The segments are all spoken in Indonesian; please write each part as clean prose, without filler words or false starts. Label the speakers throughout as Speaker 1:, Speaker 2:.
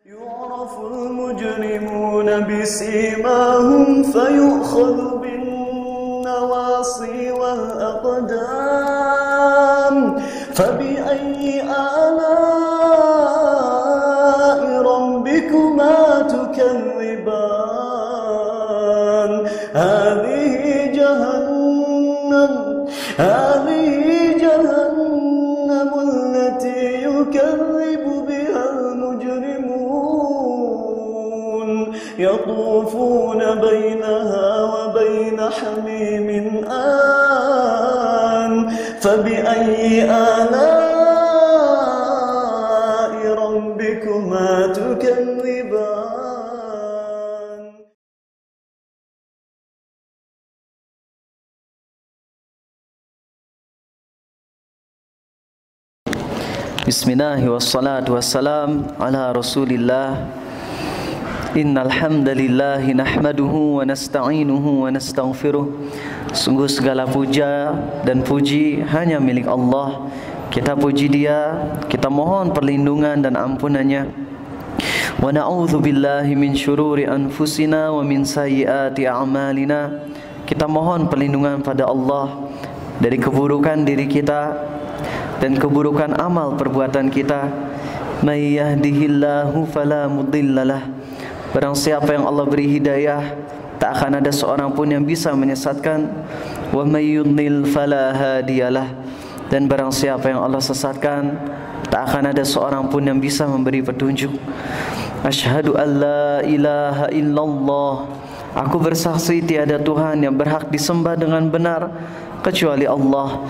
Speaker 1: يعرف المجرمون بسيماهم فيؤخذ بالنواصي والأقدام فبأي آلاء ربكما تكذبان هذه جهنم التي يكذب بها المجرمون يطوفون بينها وبين حميم آن فبأي آلاء ربكما تكذبان.
Speaker 2: Bismillah wassalatu wassalam ala rasulillah. Innal hamdalillah nahmaduhu wa nasta'inuhu wa nastaghfiruh. Sungguh segala puja dan puji hanya milik Allah. Kita puji Dia, kita mohon perlindungan dan ampunannya. Wa na'udzu billahi min syururi anfusina wa min sayyiati a'malina. Kita mohon perlindungan pada Allah dari keburukan diri kita dan keburukan amal perbuatan kita. May yahdihillahu fala mudhillalah. Barang siapa yang Allah beri hidayah, tak akan ada seorang pun yang bisa menyesatkan. Wa may yudlil fala hadiyalah. Dan barang siapa yang Allah sesatkan, tak akan ada seorang pun yang bisa memberi petunjuk. Asyhadu an la ilaha illallah. Aku bersaksi tiada Tuhan yang berhak disembah dengan benar kecuali Allah.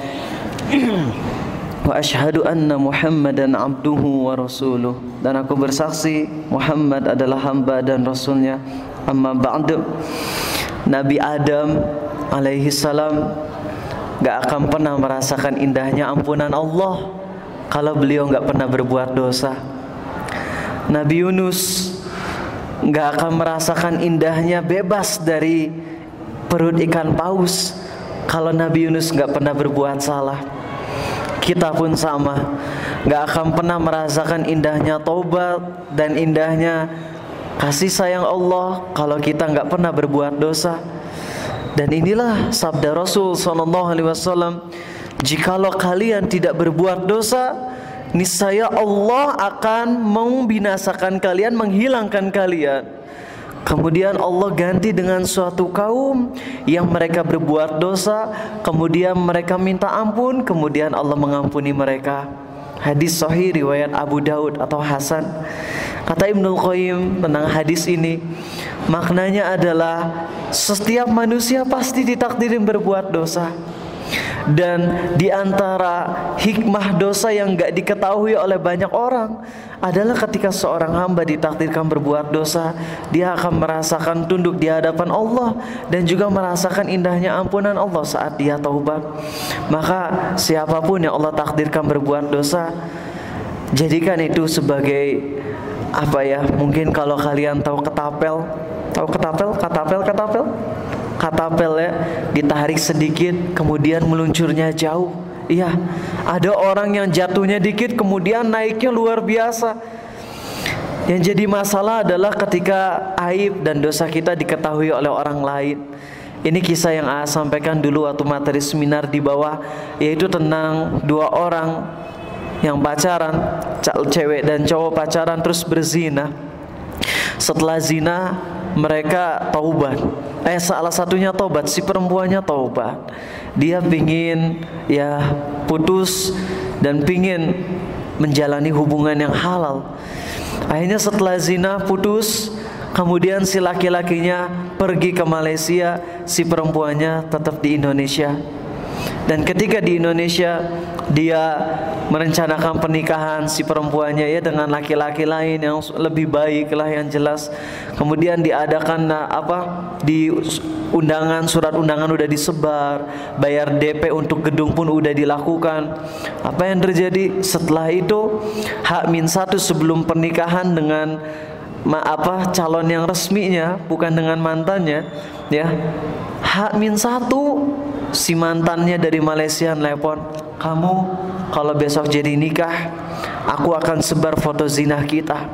Speaker 2: Wa asyhadu anna Muhammadan abduhu wa rasuluh. Dan aku bersaksi Muhammad adalah hamba dan rasulnya. Amma ba'du. Nabi Adam alaihi salam gak akan pernah merasakan indahnya ampunan Allah kalau beliau gak pernah berbuat dosa. Nabi Yunus gak akan merasakan indahnya bebas dari perut ikan paus kalau Nabi Yunus gak pernah berbuat salah. Kita pun sama, gak akan pernah merasakan indahnya taubat dan indahnya kasih sayang Allah kalau kita gak pernah berbuat dosa. Dan inilah sabda Rasul SAW, jikalau kalian tidak berbuat dosa, niscaya Allah akan membinasakan kalian, menghilangkan kalian. Kemudian Allah ganti dengan suatu kaum yang mereka berbuat dosa, kemudian mereka minta ampun, kemudian Allah mengampuni mereka. Hadis sahih riwayat Abu Daud atau Hasan. Kata Ibnul Qayyim tentang hadis ini, maknanya adalah setiap manusia pasti ditakdirin berbuat dosa. Dan di antara hikmah dosa yang gak diketahui oleh banyak orang adalah ketika seorang hamba ditakdirkan berbuat dosa, dia akan merasakan tunduk di hadapan Allah dan juga merasakan indahnya ampunan Allah saat dia taubat. Maka siapapun yang Allah takdirkan berbuat dosa, jadikan itu sebagai mungkin kalau kalian tahu ketapel, katapel ya, ditarik sedikit kemudian meluncurnya jauh. Iya, ada orang yang jatuhnya dikit kemudian naiknya luar biasa. Yang jadi masalah adalah ketika aib dan dosa kita diketahui oleh orang lain. Ini kisah yang A sampaikan dulu waktu materi seminar di bawah, yaitu tentang dua orang yang pacaran, cewek dan cowok pacaran terus berzina. Setelah zina mereka taubat. Salah satunya taubat, si perempuannya taubat. Dia pingin putus dan pingin menjalani hubungan yang halal. Akhirnya setelah zina putus, kemudian si laki-lakinya pergi ke Malaysia, si perempuannya tetap di Indonesia. Dan ketika di Indonesia, dia merencanakan pernikahan si perempuannya dengan laki-laki lain yang lebih baik lah, yang jelas. Kemudian diadakan di undangan, surat undangan udah disebar, bayar DP untuk gedung pun udah dilakukan. Apa yang terjadi setelah itu? H-1 sebelum pernikahan dengan calon yang resminya, bukan dengan mantannya, H-1 si mantannya dari Malaysia nelpon, kamu kalau besok jadi nikah, aku akan sebar foto zina kita.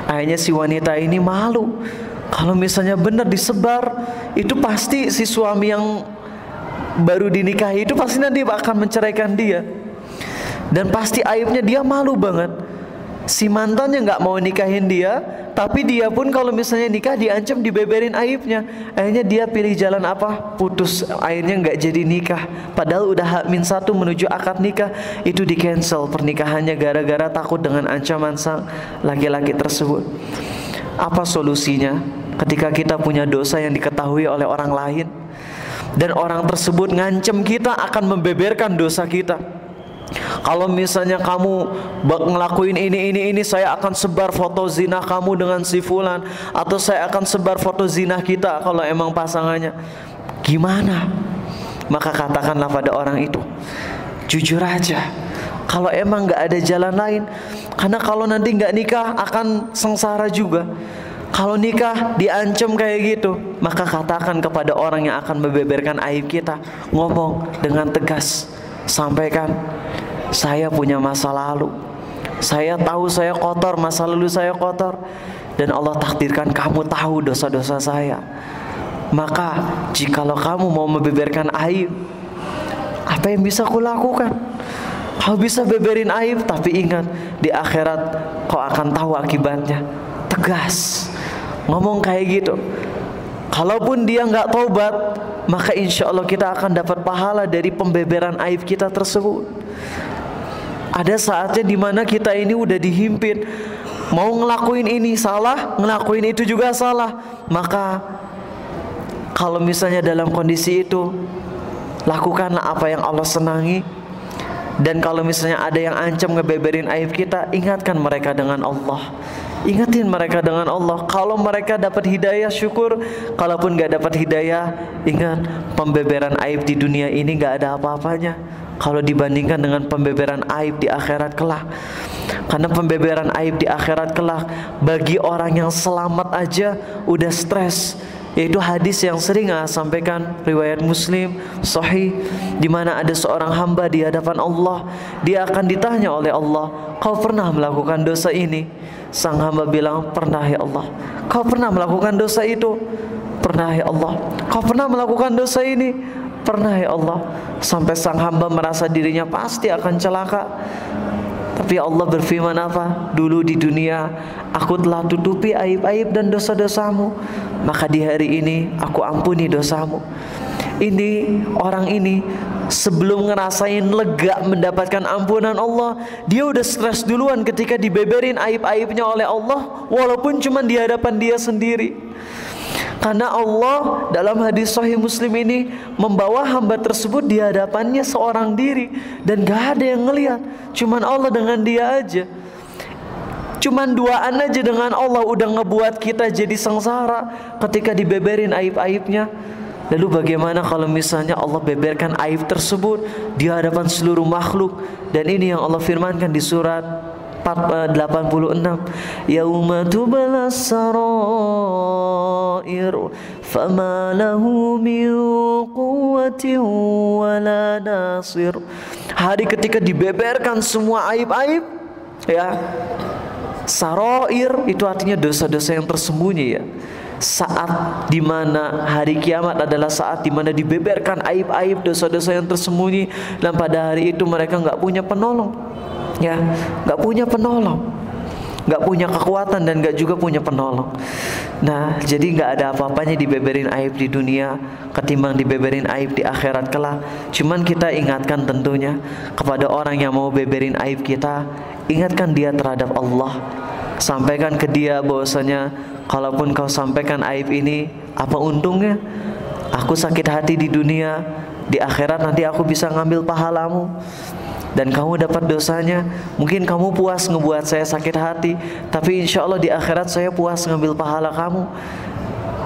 Speaker 2: Akhirnya si wanita ini malu. Kalau misalnya benar disebar, itu pasti si suami yang baru dinikahi itu pasti nanti akan menceraikan dia. Dan pasti aibnya dia malu banget. Si mantannya nggak mau nikahin dia, tapi dia pun kalau misalnya nikah diancam dibeberin aibnya. Akhirnya dia pilih jalan apa? Putus. Akhirnya nggak jadi nikah. Padahal udah H-1 menuju akad nikah, itu di cancel pernikahannya gara-gara takut dengan ancaman sang laki-laki tersebut. Apa solusinya? Ketika kita punya dosa yang diketahui oleh orang lain dan orang tersebut ngancam kita akan membeberkan dosa kita. Kalau misalnya kamu ngelakuin ini, saya akan sebar foto zina kamu dengan si fulan, atau saya akan sebar foto zina kita kalau emang pasangannya. Gimana? Maka katakanlah pada orang itu, jujur aja, kalau emang gak ada jalan lain. Karena kalau nanti gak nikah akan sengsara juga. Kalau nikah diancam kayak gitu, maka katakan kepada orang yang akan membeberkan aib kita, ngomong dengan tegas, sampaikan, saya punya masa lalu, saya tahu saya kotor, masa lalu saya kotor, dan Allah takdirkan kamu tahu dosa-dosa saya. Maka jikalau kamu mau membeberkan aib, apa yang bisa kulakukan? Kau bisa beberin aib, tapi ingat, di akhirat kau akan tahu akibatnya. Tegas ngomong kayak gitu. Kalaupun dia nggak taubat, maka insya Allah kita akan dapat pahala dari pembeberan aib kita tersebut. Ada saatnya dimana kita ini udah dihimpit, mau ngelakuin ini salah, ngelakuin itu juga salah. Maka kalau misalnya dalam kondisi itu, lakukanlah apa yang Allah senangi. Dan kalau misalnya ada yang ancam ngebeberin aib kita, ingatkan mereka dengan Allah. Ingatin mereka dengan Allah. Kalau mereka dapat hidayah, syukur. Kalaupun gak dapat hidayah, ingat, pembeberan aib di dunia ini gak ada apa-apanya kalau dibandingkan dengan pembeberan aib di akhirat kelak. Karena pembeberan aib di akhirat kelak, bagi orang yang selamat aja udah stres. Yaitu hadis yang sering sampaikan, riwayat Muslim sahih, di mana ada seorang hamba di hadapan Allah. Dia akan ditanya oleh Allah, kau pernah melakukan dosa ini? Sang hamba bilang, pernah ya Allah. Kau pernah melakukan dosa itu? Pernah ya Allah. Kau pernah melakukan dosa ini? Pernah ya Allah. Sampai sang hamba merasa dirinya pasti akan celaka. Tapi Allah berfirman apa? Dulu di dunia aku telah tutupi aib-aib dan dosa-dosamu, maka di hari ini aku ampuni dosamu. Ini orang ini sebelum ngerasain lega mendapatkan ampunan Allah, dia udah stres duluan ketika dibeberin aib-aibnya oleh Allah, walaupun cuma di hadapan dia sendiri. Karena Allah dalam hadis sahih Muslim ini membawa hamba tersebut di hadapannya seorang diri, dan gak ada yang ngelihat, cuman Allah dengan dia aja. Cuman duaan aja dengan Allah udah ngebuat kita jadi sengsara ketika dibeberin aib-aibnya. Lalu bagaimana kalau misalnya Allah beberkan aib tersebut di hadapan seluruh makhluk? Dan ini yang Allah firmankan di surat 86, yauma tubalas sarair fama lahu min quwwatin wala nasir. Hari ketika dibeberkan semua aib-aib, ya, sarair itu artinya dosa-dosa yang tersembunyi, ya. Saat dimana hari kiamat adalah saat dimana dibeberkan aib-aib, dosa-dosa yang tersembunyi, dan pada hari itu mereka nggak punya penolong, ya, nggak punya penolong, nggak punya kekuatan, dan nggak juga punya penolong. Nah, jadi nggak ada apa-apanya dibeberin aib di dunia ketimbang dibeberin aib di akhirat kelak. Cuman kita ingatkan tentunya kepada orang yang mau beberin aib kita, ingatkan dia terhadap Allah. Sampaikan ke dia bahwasanya kalaupun kau sampaikan aib ini, apa untungnya? Aku sakit hati di dunia, di akhirat nanti aku bisa ngambil pahalamu, dan kamu dapat dosanya. Mungkin kamu puas ngebuat saya sakit hati, tapi insya Allah di akhirat saya puas ngambil pahala kamu.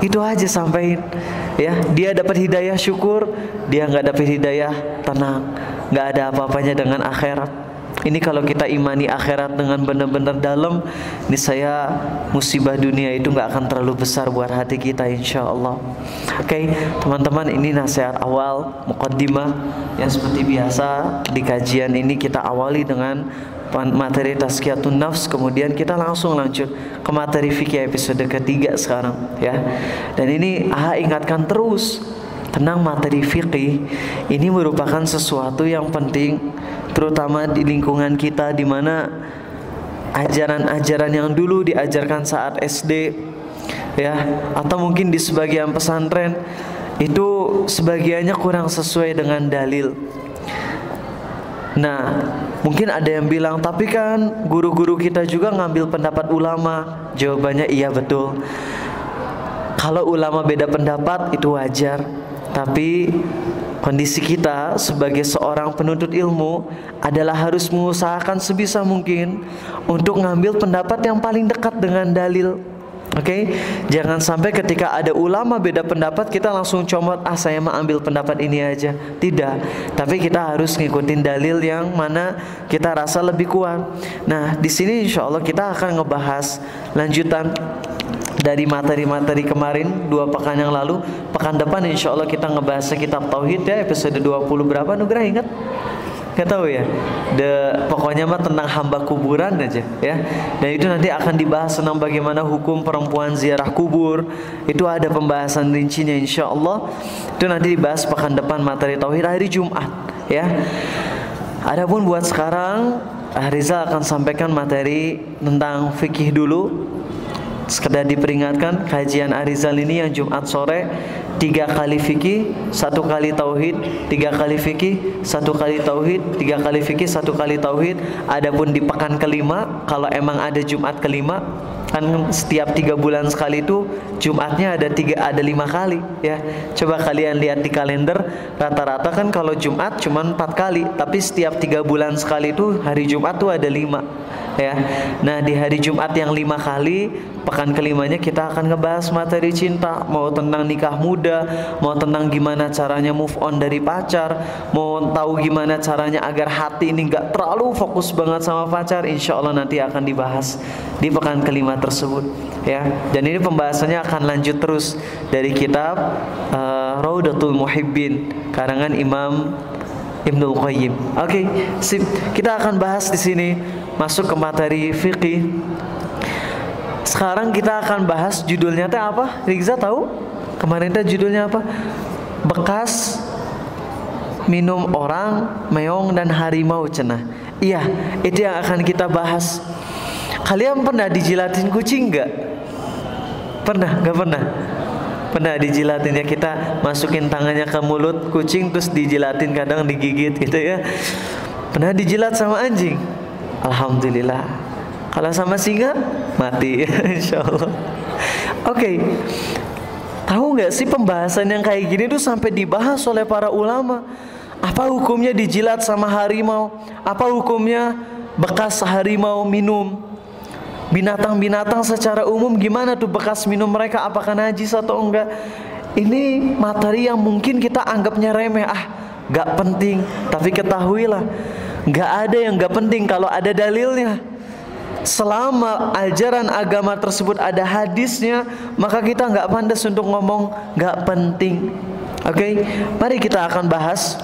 Speaker 2: Itu aja sampaikan, ya. Dia dapat hidayah, syukur. Dia nggak dapat hidayah, tenang. Nggak ada apa-apanya dengan akhirat. Ini kalau kita imani akhirat dengan benar-benar dalam, ini saya musibah dunia itu nggak akan terlalu besar buat hati kita, insya Allah. Oke, teman-teman, ini nasihat awal, muqaddimah yang seperti biasa di kajian ini kita awali dengan materi tazkiyatun nafs, kemudian kita langsung lanjut ke materi fikih episode ketiga sekarang, ya. Dan ini ingatkan terus, tenang, materi fikih ini merupakan sesuatu yang penting, terutama di lingkungan kita, di mana ajaran-ajaran yang dulu diajarkan saat SD, ya, atau mungkin di sebagian pesantren itu sebagiannya kurang sesuai dengan dalil. Nah, mungkin ada yang bilang, tapi kan guru-guru kita juga ngambil pendapat ulama. Jawabannya iya, betul. Kalau ulama beda pendapat itu wajar, tapi kondisi kita sebagai seorang penuntut ilmu adalah harus mengusahakan sebisa mungkin untuk ngambil pendapat yang paling dekat dengan dalil. Oke, jangan sampai ketika ada ulama beda pendapat kita langsung comot, saya mau ambil pendapat ini aja. Tidak, tapi kita harus ngikutin dalil yang mana kita rasa lebih kuat. Nah, di sini insya Allah kita akan ngebahas lanjutan dari materi-materi kemarin 2 pekan yang lalu. Pekan depan insya Allah kita ngebahas kitab Tauhid, ya, episode 20 berapa, Nugrah ingat? Gak tahu ya. Pokoknya mah tentang hamba kuburan aja, ya. Dan itu nanti akan dibahas tentang bagaimana hukum perempuan ziarah kubur. Itu ada pembahasan rincinya insya Allah. Itu nanti dibahas pekan depan materi Tauhid hari Jumat, ya. Adapun buat sekarang, Rizal akan sampaikan materi tentang fikih dulu. Sekedar diperingatkan, kajian Arizal ini yang Jumat sore 3 kali fikih, 1 kali tauhid, 3 kali fikih, 1 kali tauhid, 3 kali fikih, 1 kali tauhid. Adapun di pekan kelima, kalau emang ada Jumat kelima, kan setiap 3 bulan sekali itu Jumatnya ada 5 kali, ya. Coba kalian lihat di kalender, rata-rata kan kalau Jumat cuma 4 kali, tapi setiap 3 bulan sekali itu hari Jumat tuh ada 5, ya. Nah, di hari Jumat yang 5 kali, pekan kelimanya kita akan ngebahas materi cinta, mau tentang nikah muda, mau tentang gimana caranya move on dari pacar, mau tahu gimana caranya agar hati ini nggak terlalu fokus banget sama pacar. Insya Allah nanti akan dibahas di pekan kelima tersebut, ya. Dan ini pembahasannya akan lanjut terus dari kitab Raudatul Muhibbin karangan Imam Ibnul Qayyim. Oke, sip. Kita akan bahas di sini, masuk ke materi fikih. Sekarang kita akan bahas judulnya teh apa? Rizza tahu? Kemarin teh judulnya apa? Bekas minum orang, meong dan harimau cenah. Iya, itu yang akan kita bahas. Kalian pernah dijilatin kucing nggak? Pernah? Nggak pernah? Pernah dijilatin, ya, kita masukin tangannya ke mulut kucing terus dijilatin, kadang digigit gitu, ya. Pernah dijilat sama anjing? Alhamdulillah. Kalau sama singa mati, insya Allah. Oke. Tahu nggak sih pembahasan yang kayak gini tuh sampai dibahas oleh para ulama? Apa hukumnya dijilat sama harimau? Apa hukumnya bekas harimau minum? Binatang-binatang secara umum gimana tuh bekas minum mereka? Apakah najis atau enggak? Ini materi yang mungkin kita anggapnya remeh, gak penting. Tapi ketahuilah, gak ada yang gak penting kalau ada dalilnya. Selama ajaran agama tersebut ada hadisnya, maka kita nggak pantas untuk ngomong nggak penting. Oke, mari kita akan bahas.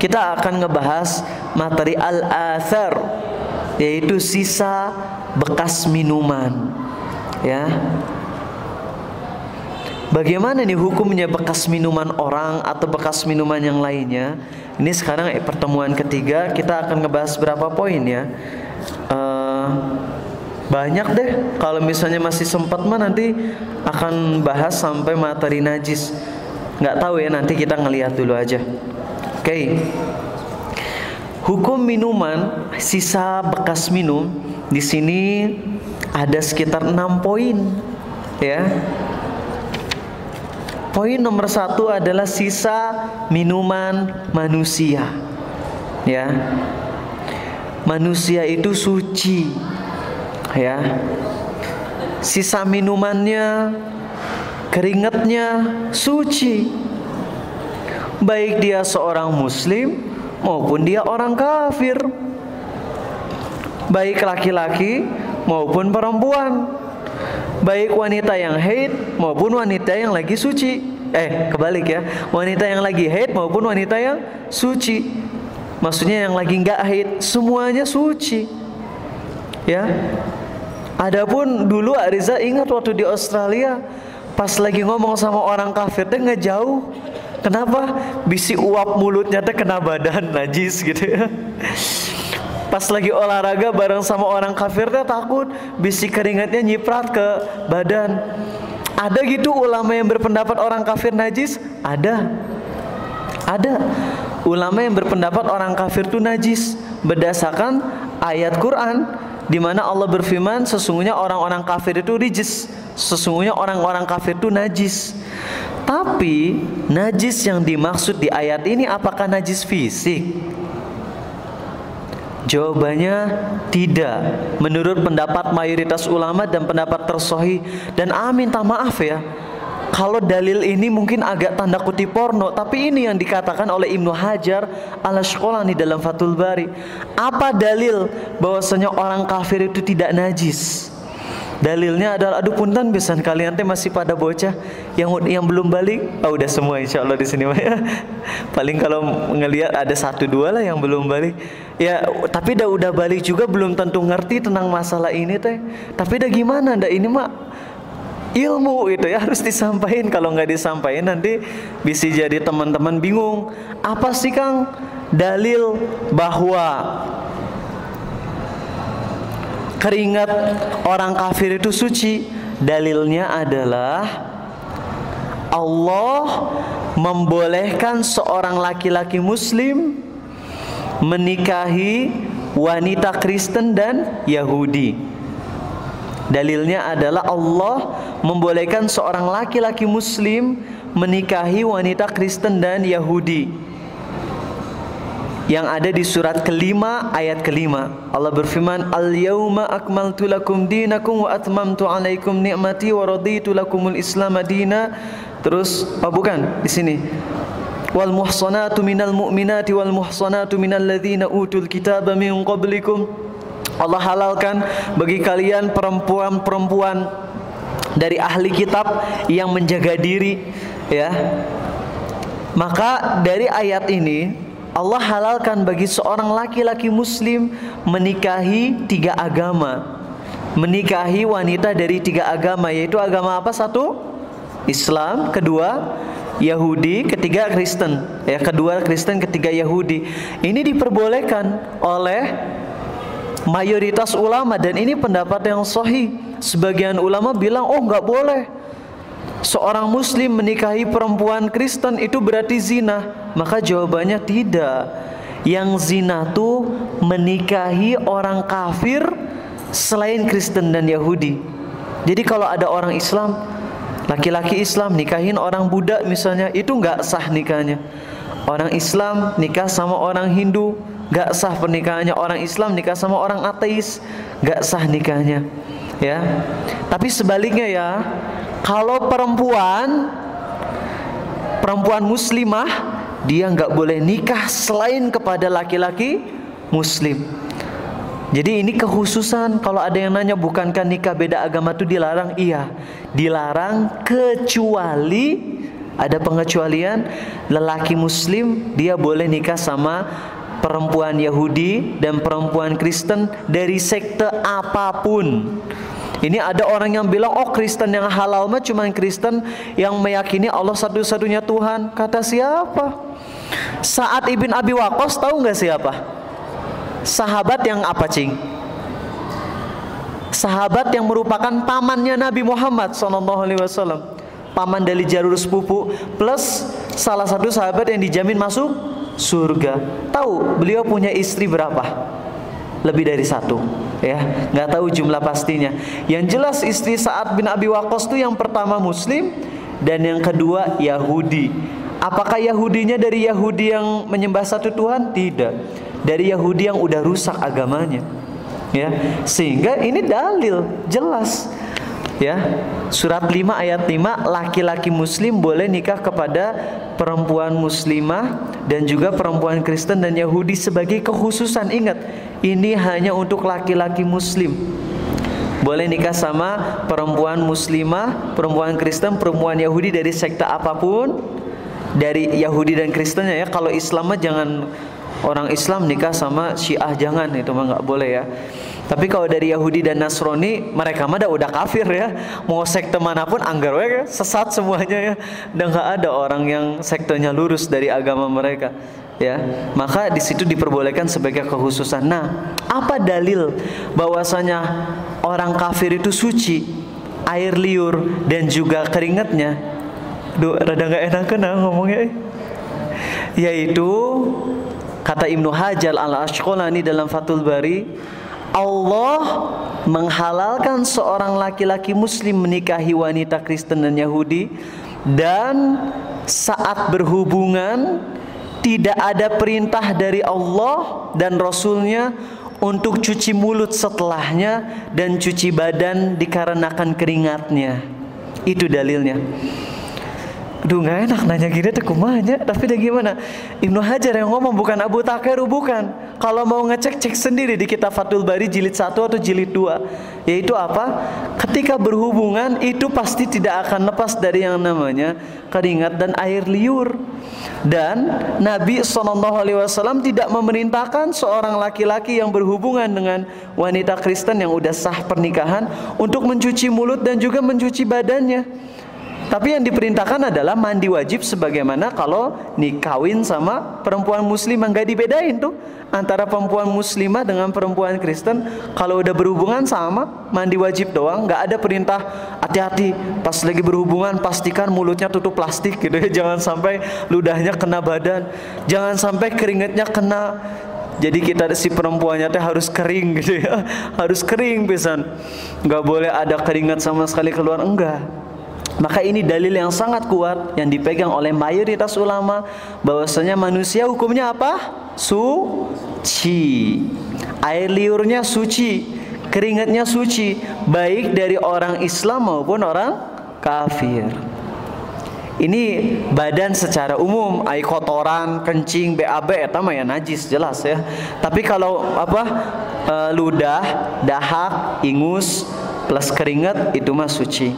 Speaker 2: Kita akan ngebahas materi al-athar, yaitu sisa bekas minuman, ya. Bagaimana nih hukumnya bekas minuman orang atau bekas minuman yang lainnya? Ini sekarang pertemuan ketiga, kita akan ngebahas berapa poin, ya. Banyak deh. Kalau misalnya masih sempat mah nanti akan bahas sampai materi najis. Nggak tahu ya, nanti kita ngelihat dulu aja. Oke. Hukum minuman, sisa bekas minum, di sini ada sekitar 6 poin, ya. Poin nomor 1 adalah sisa minuman manusia, ya. Manusia itu suci, ya. Sisa minumannya, keringatnya suci, baik dia seorang muslim maupun dia orang kafir, baik laki-laki maupun perempuan, baik wanita yang haid maupun wanita yang lagi suci. Kebalik ya, wanita yang lagi haid maupun wanita yang suci. Maksudnya yang lagi nggak haid, semuanya suci. Ya. Adapun dulu Ariza ingat waktu di Australia, pas lagi ngomong sama orang kafir teh ngejauh. Kenapa? Bisi uap mulutnya teh kena badan, najis gitu ya. Pas lagi olahraga bareng sama orang kafir teh takut bisi keringatnya nyiprat ke badan. Ada gitu ulama yang berpendapat orang kafir najis? Ada ulama yang berpendapat orang kafir itu najis berdasarkan ayat Quran, di mana Allah berfirman sesungguhnya orang-orang kafir itu rijis, sesungguhnya orang-orang kafir itu najis. Tapi najis yang dimaksud di ayat ini apakah najis fisik? Jawabannya tidak, menurut pendapat mayoritas ulama dan pendapat tersohi. Dan minta maaf ya, kalau dalil ini mungkin agak tanda kutip porno, tapi ini yang dikatakan oleh Ibnu Hajar al-Asqalani dalam Fathul Bari. Apa dalil bahwasanya orang kafir itu tidak najis? Dalilnya adalah, aduh punten pisan kalian teh masih pada bocah yang belum balik. Udah semua insyaallah di sini mah ya. Paling kalau ngelihat ada 1-2 lah yang belum balik. Ya, tapi udah balik juga belum tentu ngerti tentang masalah ini teh. Tapi gimana ndak, ini mah ilmu itu ya harus disampaikan. Kalau nggak disampaikan nanti bisa jadi teman-teman bingung. Apa sih Kang dalil bahwa keringat orang kafir itu suci? Dalilnya adalah Allah membolehkan seorang laki-laki muslim menikahi wanita Kristen dan Yahudi. Dalilnya adalah Allah membolehkan seorang laki-laki muslim menikahi wanita Kristen dan Yahudi, yang ada di surat kelima ayat kelima. Allah berfirman, Al-yawma akmaltu lakum dinakum wa atmamtu alaikum ni'mati wa raditu lakumul islam madina. Terus, bukan di sini. Wal muhsanatu minal mu'minati wal muhsanatu minal ladzina utul kitaba min qablikum. Allah halalkan bagi kalian perempuan-perempuan dari ahli kitab yang menjaga diri, ya. Maka dari ayat ini Allah halalkan bagi seorang laki-laki muslim menikahi 3 agama, menikahi wanita dari 3 agama, yaitu agama apa? 1, Islam, kedua Yahudi, ketiga Kristen. Ya, kedua Kristen, ketiga Yahudi. Ini diperbolehkan oleh mayoritas ulama dan ini pendapat yang sahih. Sebagian ulama bilang, nggak boleh seorang muslim menikahi perempuan Kristen, itu berarti zina. Maka jawabannya tidak. Yang zina tuh menikahi orang kafir selain Kristen dan Yahudi. Jadi kalau ada orang Islam, laki-laki Islam nikahin orang Buddha misalnya, itu nggak sah nikahnya. Orang Islam nikah sama orang Hindu, nggak sah pernikahannya. Orang Islam nikah sama orang ateis, nggak sah nikahnya. Ya, tapi sebaliknya ya, kalau perempuan muslimah, dia nggak boleh nikah selain kepada laki-laki muslim. Jadi ini kekhususan. Kalau ada yang nanya, bukankah nikah beda agama itu dilarang? Iya, dilarang kecuali ada pengecualian. Lelaki muslim dia boleh nikah sama perempuan Yahudi dan perempuan Kristen dari sekte apapun. Ini ada orang yang bilang, Kristen yang halal mah cuma Kristen yang meyakini Allah satu-satunya Tuhan. Kata siapa? Sa'ad ibn Abi Waqqas, tahu nggak siapa? Sahabat yang apa, Cing? Sahabat yang merupakan pamannya Nabi Muhammad SAW, paman dari jalur sepupu, plus salah satu sahabat yang dijamin masuk surga. Tahu beliau punya istri berapa? Lebih dari 1, ya. Nggak tahu jumlah pastinya. Yang jelas istri Sa'ad bin Abi Waqqas itu yang pertama muslim dan yang kedua Yahudi. Apakah Yahudinya dari Yahudi yang menyembah satu Tuhan? Tidak. Dari Yahudi yang udah rusak agamanya, ya. Sehingga ini dalil jelas Ya, surat 5 ayat 5, laki-laki muslim boleh nikah kepada perempuan muslimah dan juga perempuan Kristen dan Yahudi sebagai kekhususan. Ingat, ini hanya untuk laki-laki muslim. Boleh nikah sama perempuan muslimah, perempuan Kristen, perempuan Yahudi dari sekte apapun, dari Yahudi dan Kristennya ya. Kalau Islam mah jangan, orang Islam nikah sama Syiah jangan, itu mah nggak boleh ya. Tapi kalau dari Yahudi dan Nasrani, mereka mah udah kafir ya. Mau sekte manapun anggar ya, sesat semuanya ya. Dan nggak ada orang yang sektenya lurus dari agama mereka ya. Maka di situ diperbolehkan sebagai kekhususan. Nah, apa dalil bahwasanya orang kafir itu suci, air liur dan juga keringatnya? Duh, rada nggak enak kan ngomongnya. Yaitu kata Ibnu Hajar al-Asqalani dalam Fathul Bari, Allah menghalalkan seorang laki-laki muslim menikahi wanita Kristen dan Yahudi, dan saat berhubungan tidak ada perintah dari Allah dan Rasulnya untuk cuci mulut setelahnya dan cuci badan dikarenakan keringatnya. Itu dalilnya. Aduh, nggak enak nanya gini tuh kumanya. Tapi dia gimana? Ibnu Hajar yang ngomong, bukan Abu Takeru, bukan. Kalau mau ngecek, cek sendiri di kitab Fathul Bari jilid 1 atau jilid 2. Yaitu apa? Ketika berhubungan itu pasti tidak akan lepas dari yang namanya keringat dan air liur. Dan Nabi SAW tidak memerintahkan seorang laki-laki yang berhubungan dengan wanita Kristen yang udah sah pernikahan untuk mencuci mulut dan juga mencuci badannya. Tapi yang diperintahkan adalah mandi wajib, sebagaimana kalau nikawin sama perempuan muslimah. Nggak dibedain tuh antara perempuan muslimah dengan perempuan Kristen. Kalau udah berhubungan sama, mandi wajib doang. Nggak ada perintah hati-hati pas lagi berhubungan pastikan mulutnya tutup plastik gitu ya. Jangan sampai ludahnya kena badan, jangan sampai keringatnya kena. Jadi kita si perempuannya teh harus kering gitu ya, harus kering pisan. Nggak boleh ada keringat sama sekali keluar, enggak. Maka ini dalil yang sangat kuat yang dipegang oleh mayoritas ulama, bahwasanya manusia hukumnya apa? Suci. Air liurnya suci, keringatnya suci, baik dari orang Islam maupun orang kafir. Ini badan secara umum, air kotoran, kencing, BAB eta mah ya najis jelas ya. Tapi kalau ludah, dahak, ingus plus keringat itu mah suci.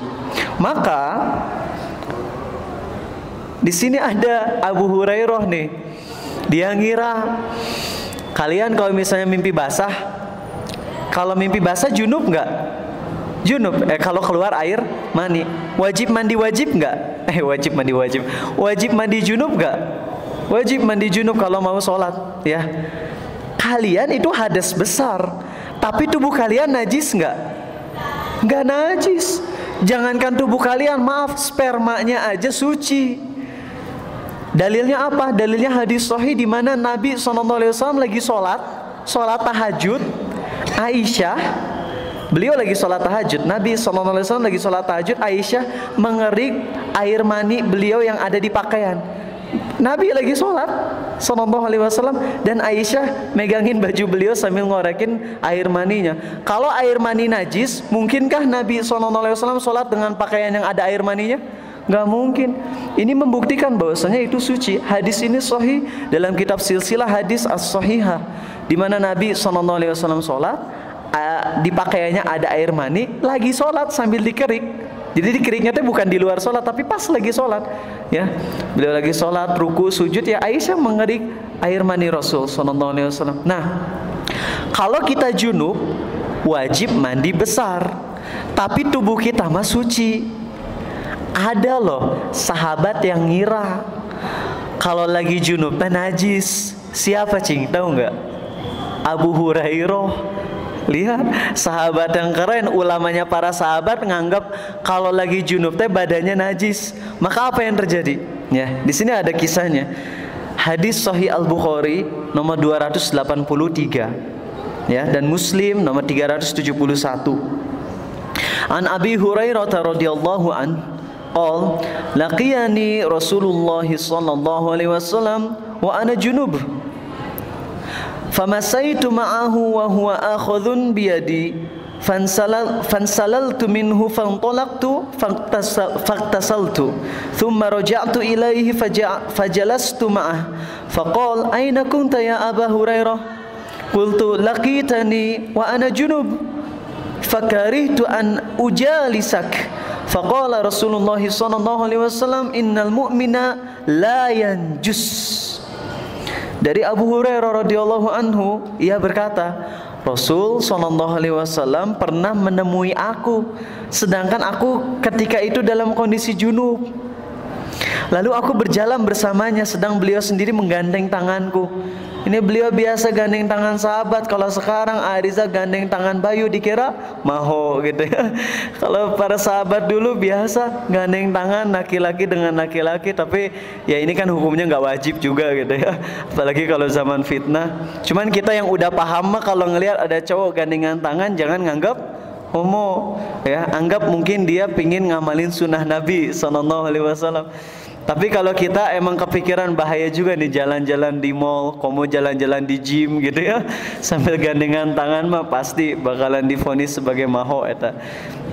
Speaker 2: Maka di sini ada Abu Hurairah nih. Dia ngira kalian kalau misalnya mimpi basah, kalau mimpi basah junub nggak? Junub. Kalau keluar air mani, wajib mandi wajib nggak? Wajib mandi wajib. Wajib mandi junub nggak? Wajib mandi junub kalau mau sholat ya. Kalian itu hadas besar, tapi tubuh kalian najis nggak? Nggak najis. Jangankan tubuh kalian, maaf, spermanya aja suci. Dalilnya apa? Dalilnya hadis sahih di mana Nabi SAW lagi sholat tahajud. Aisyah, beliau lagi sholat tahajud. Nabi SAW lagi sholat tahajud. Aisyah mengerik air mani beliau yang ada di pakaian. Nabi lagi sholat SAW dan Aisyah megangin baju beliau sambil ngorekin air maninya. Kalau air mani najis, mungkinkah Nabi SAW sholat dengan pakaian yang ada air maninya? Nggak mungkin. Ini membuktikan bahwasanya itu suci. Hadis ini sahih dalam kitab silsilah hadis as-sahihah, di mana Nabi SAW sholat, di pakaiannya ada air mani, lagi sholat sambil dikerik. Jadi dikeriknya itu bukan di luar sholat, tapi pas lagi sholat ya. Beliau lagi sholat, ruku, sujud ya, Aisyah mengerik air mani Rasul SAW. Nah, kalau kita junub wajib mandi besar, tapi tubuh kita mah suci. Ada loh sahabat yang ngira kalau lagi junub najis. Siapa cing? Tahu nggak? Abu Hurairah. Lihat, sahabat yang keren, ulamanya para sahabat nganggap kalau lagi junub teh badannya najis. Maka apa yang terjadi? Ya, di sini ada kisahnya. Hadis Sahih Al-Bukhari nomor 283. Ya, dan Muslim nomor 371. An Abi Hurairah radhiyallahu an, qol laqiyani Rasulullah sallallahu alaihi wasallam wa ana junub. Famasaitu ma'ahu wa huwa akhadhun biyadi fansalaltu minhu fantalaqtu faktasaltu thumma raja'tu ilaihi fajalastu ma'ah faqala aina kunta ya Aba Hurairah qultu laqitani wa ana junub fakarihtu an ujalisak faqala Rasulullah sallallahu alaihi wasallam innal mu'mina la yanjus. Dari Abu Hurairah radhiyallahu anhu, ia berkata, Rasul sallallahu alaihi wasallam pernah menemui aku sedangkan aku ketika itu dalam kondisi junub. Lalu aku berjalan bersamanya sedang beliau sendiri menggandeng tanganku. Ini beliau biasa gandeng tangan sahabat. Kalau sekarang Ariza gandeng tangan Bayu dikira maho gitu ya. Kalau para sahabat dulu biasa gandeng tangan laki-laki dengan laki-laki. Tapi ya ini kan hukumnya nggak wajib juga gitu ya. Apalagi kalau zaman fitnah. Cuman kita yang udah paham mah kalau ngelihat ada cowok gandengan tangan jangan nganggap homo ya. Anggap mungkin dia pingin ngamalin sunnah Nabi SAW. Tapi kalau kita emang kepikiran bahaya juga nih jalan-jalan di mall, komo jalan-jalan di gym gitu ya, sambil gandengan tangan mah pasti bakalan divonis sebagai maho eta.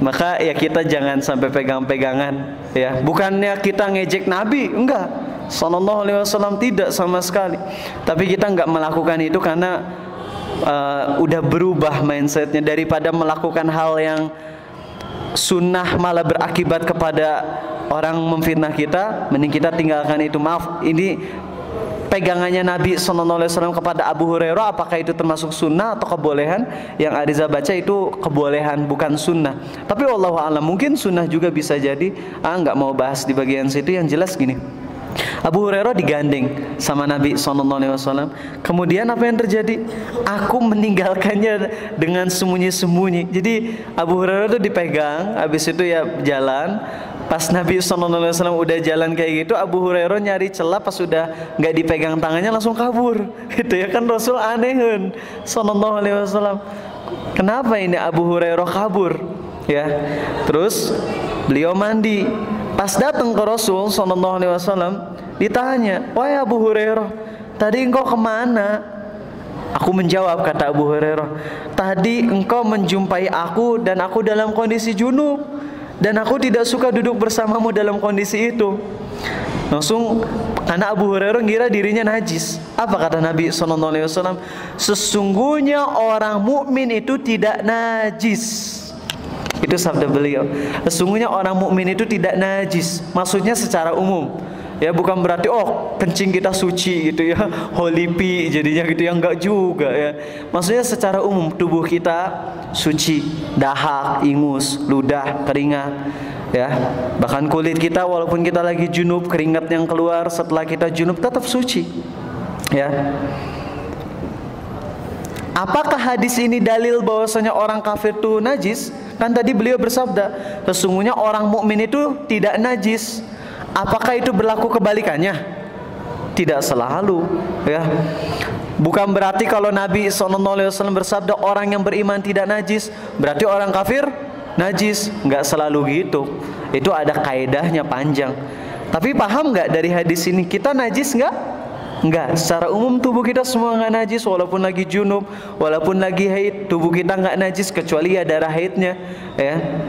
Speaker 2: Maka ya kita jangan sampai pegang-pegangan ya. Bukannya kita ngejek Nabi, enggak. Sallallahu alaihi wasallam tidak sama sekali. Tapi kita enggak melakukan itu karena udah berubah mindsetnya daripada melakukan hal yang sunnah malah berakibat kepada orang memfitnah kita, mending kita tinggalkan itu. Maaf, ini pegangannya Nabi SAW kepada Abu Hurairah, apakah itu termasuk sunnah atau kebolehan? Yang Ariza baca itu kebolehan, bukan sunnah. Tapi wallahu a'lam, mungkin sunnah juga bisa jadi. Nggak mau bahas di bagian situ. Yang jelas gini, Abu Hurairah digandeng sama Nabi SAW. Kemudian apa yang terjadi? Aku meninggalkannya dengan sembunyi-sembunyi. Jadi Abu Hurairah itu dipegang, habis itu ya jalan. Pas Nabi SAW udah jalan kayak gitu, Abu Hurairah nyari celah, pas udah nggak dipegang tangannya langsung kabur. Gitu ya kan, Rasul anehin SAW. Kenapa ini Abu Hurairah kabur? Ya, terus beliau mandi. Pas datang ke Rasul SAW, ditanya, wahai Abu Hurairah, tadi engkau kemana? Aku menjawab, kata Abu Hurairah, tadi engkau menjumpai aku dan aku dalam kondisi junub, dan aku tidak suka duduk bersamamu dalam kondisi itu. Langsung, karena Abu Hurairah ngira dirinya najis. Apa kata Nabi SAW? Sesungguhnya orang mukmin itu tidak najis. Itu sabda beliau. Sesungguhnya orang mukmin itu tidak najis. Maksudnya secara umum. Ya bukan berarti kencing kita suci gitu ya, holy pee jadinya gitu ya, enggak juga ya. Maksudnya secara umum tubuh kita suci, dahak, ingus, ludah, keringat ya. Bahkan kulit kita walaupun kita lagi junub, keringat yang keluar setelah kita junub tetap suci. Ya. Apakah hadis ini dalil bahwasanya orang kafir itu najis? Kan tadi beliau bersabda, sesungguhnya orang mukmin itu tidak najis. Apakah itu berlaku kebalikannya? Tidak selalu, ya. Bukan berarti kalau Nabi SAW bersabda orang yang beriman tidak najis, berarti orang kafir najis. Enggak selalu gitu. Itu ada kaidahnya panjang. Tapi paham nggak dari hadis ini, kita najis nggak? Enggak. Secara umum tubuh kita semua nggak najis, walaupun lagi junub, walaupun lagi haid, tubuh kita nggak najis kecuali ya darah haidnya, ya.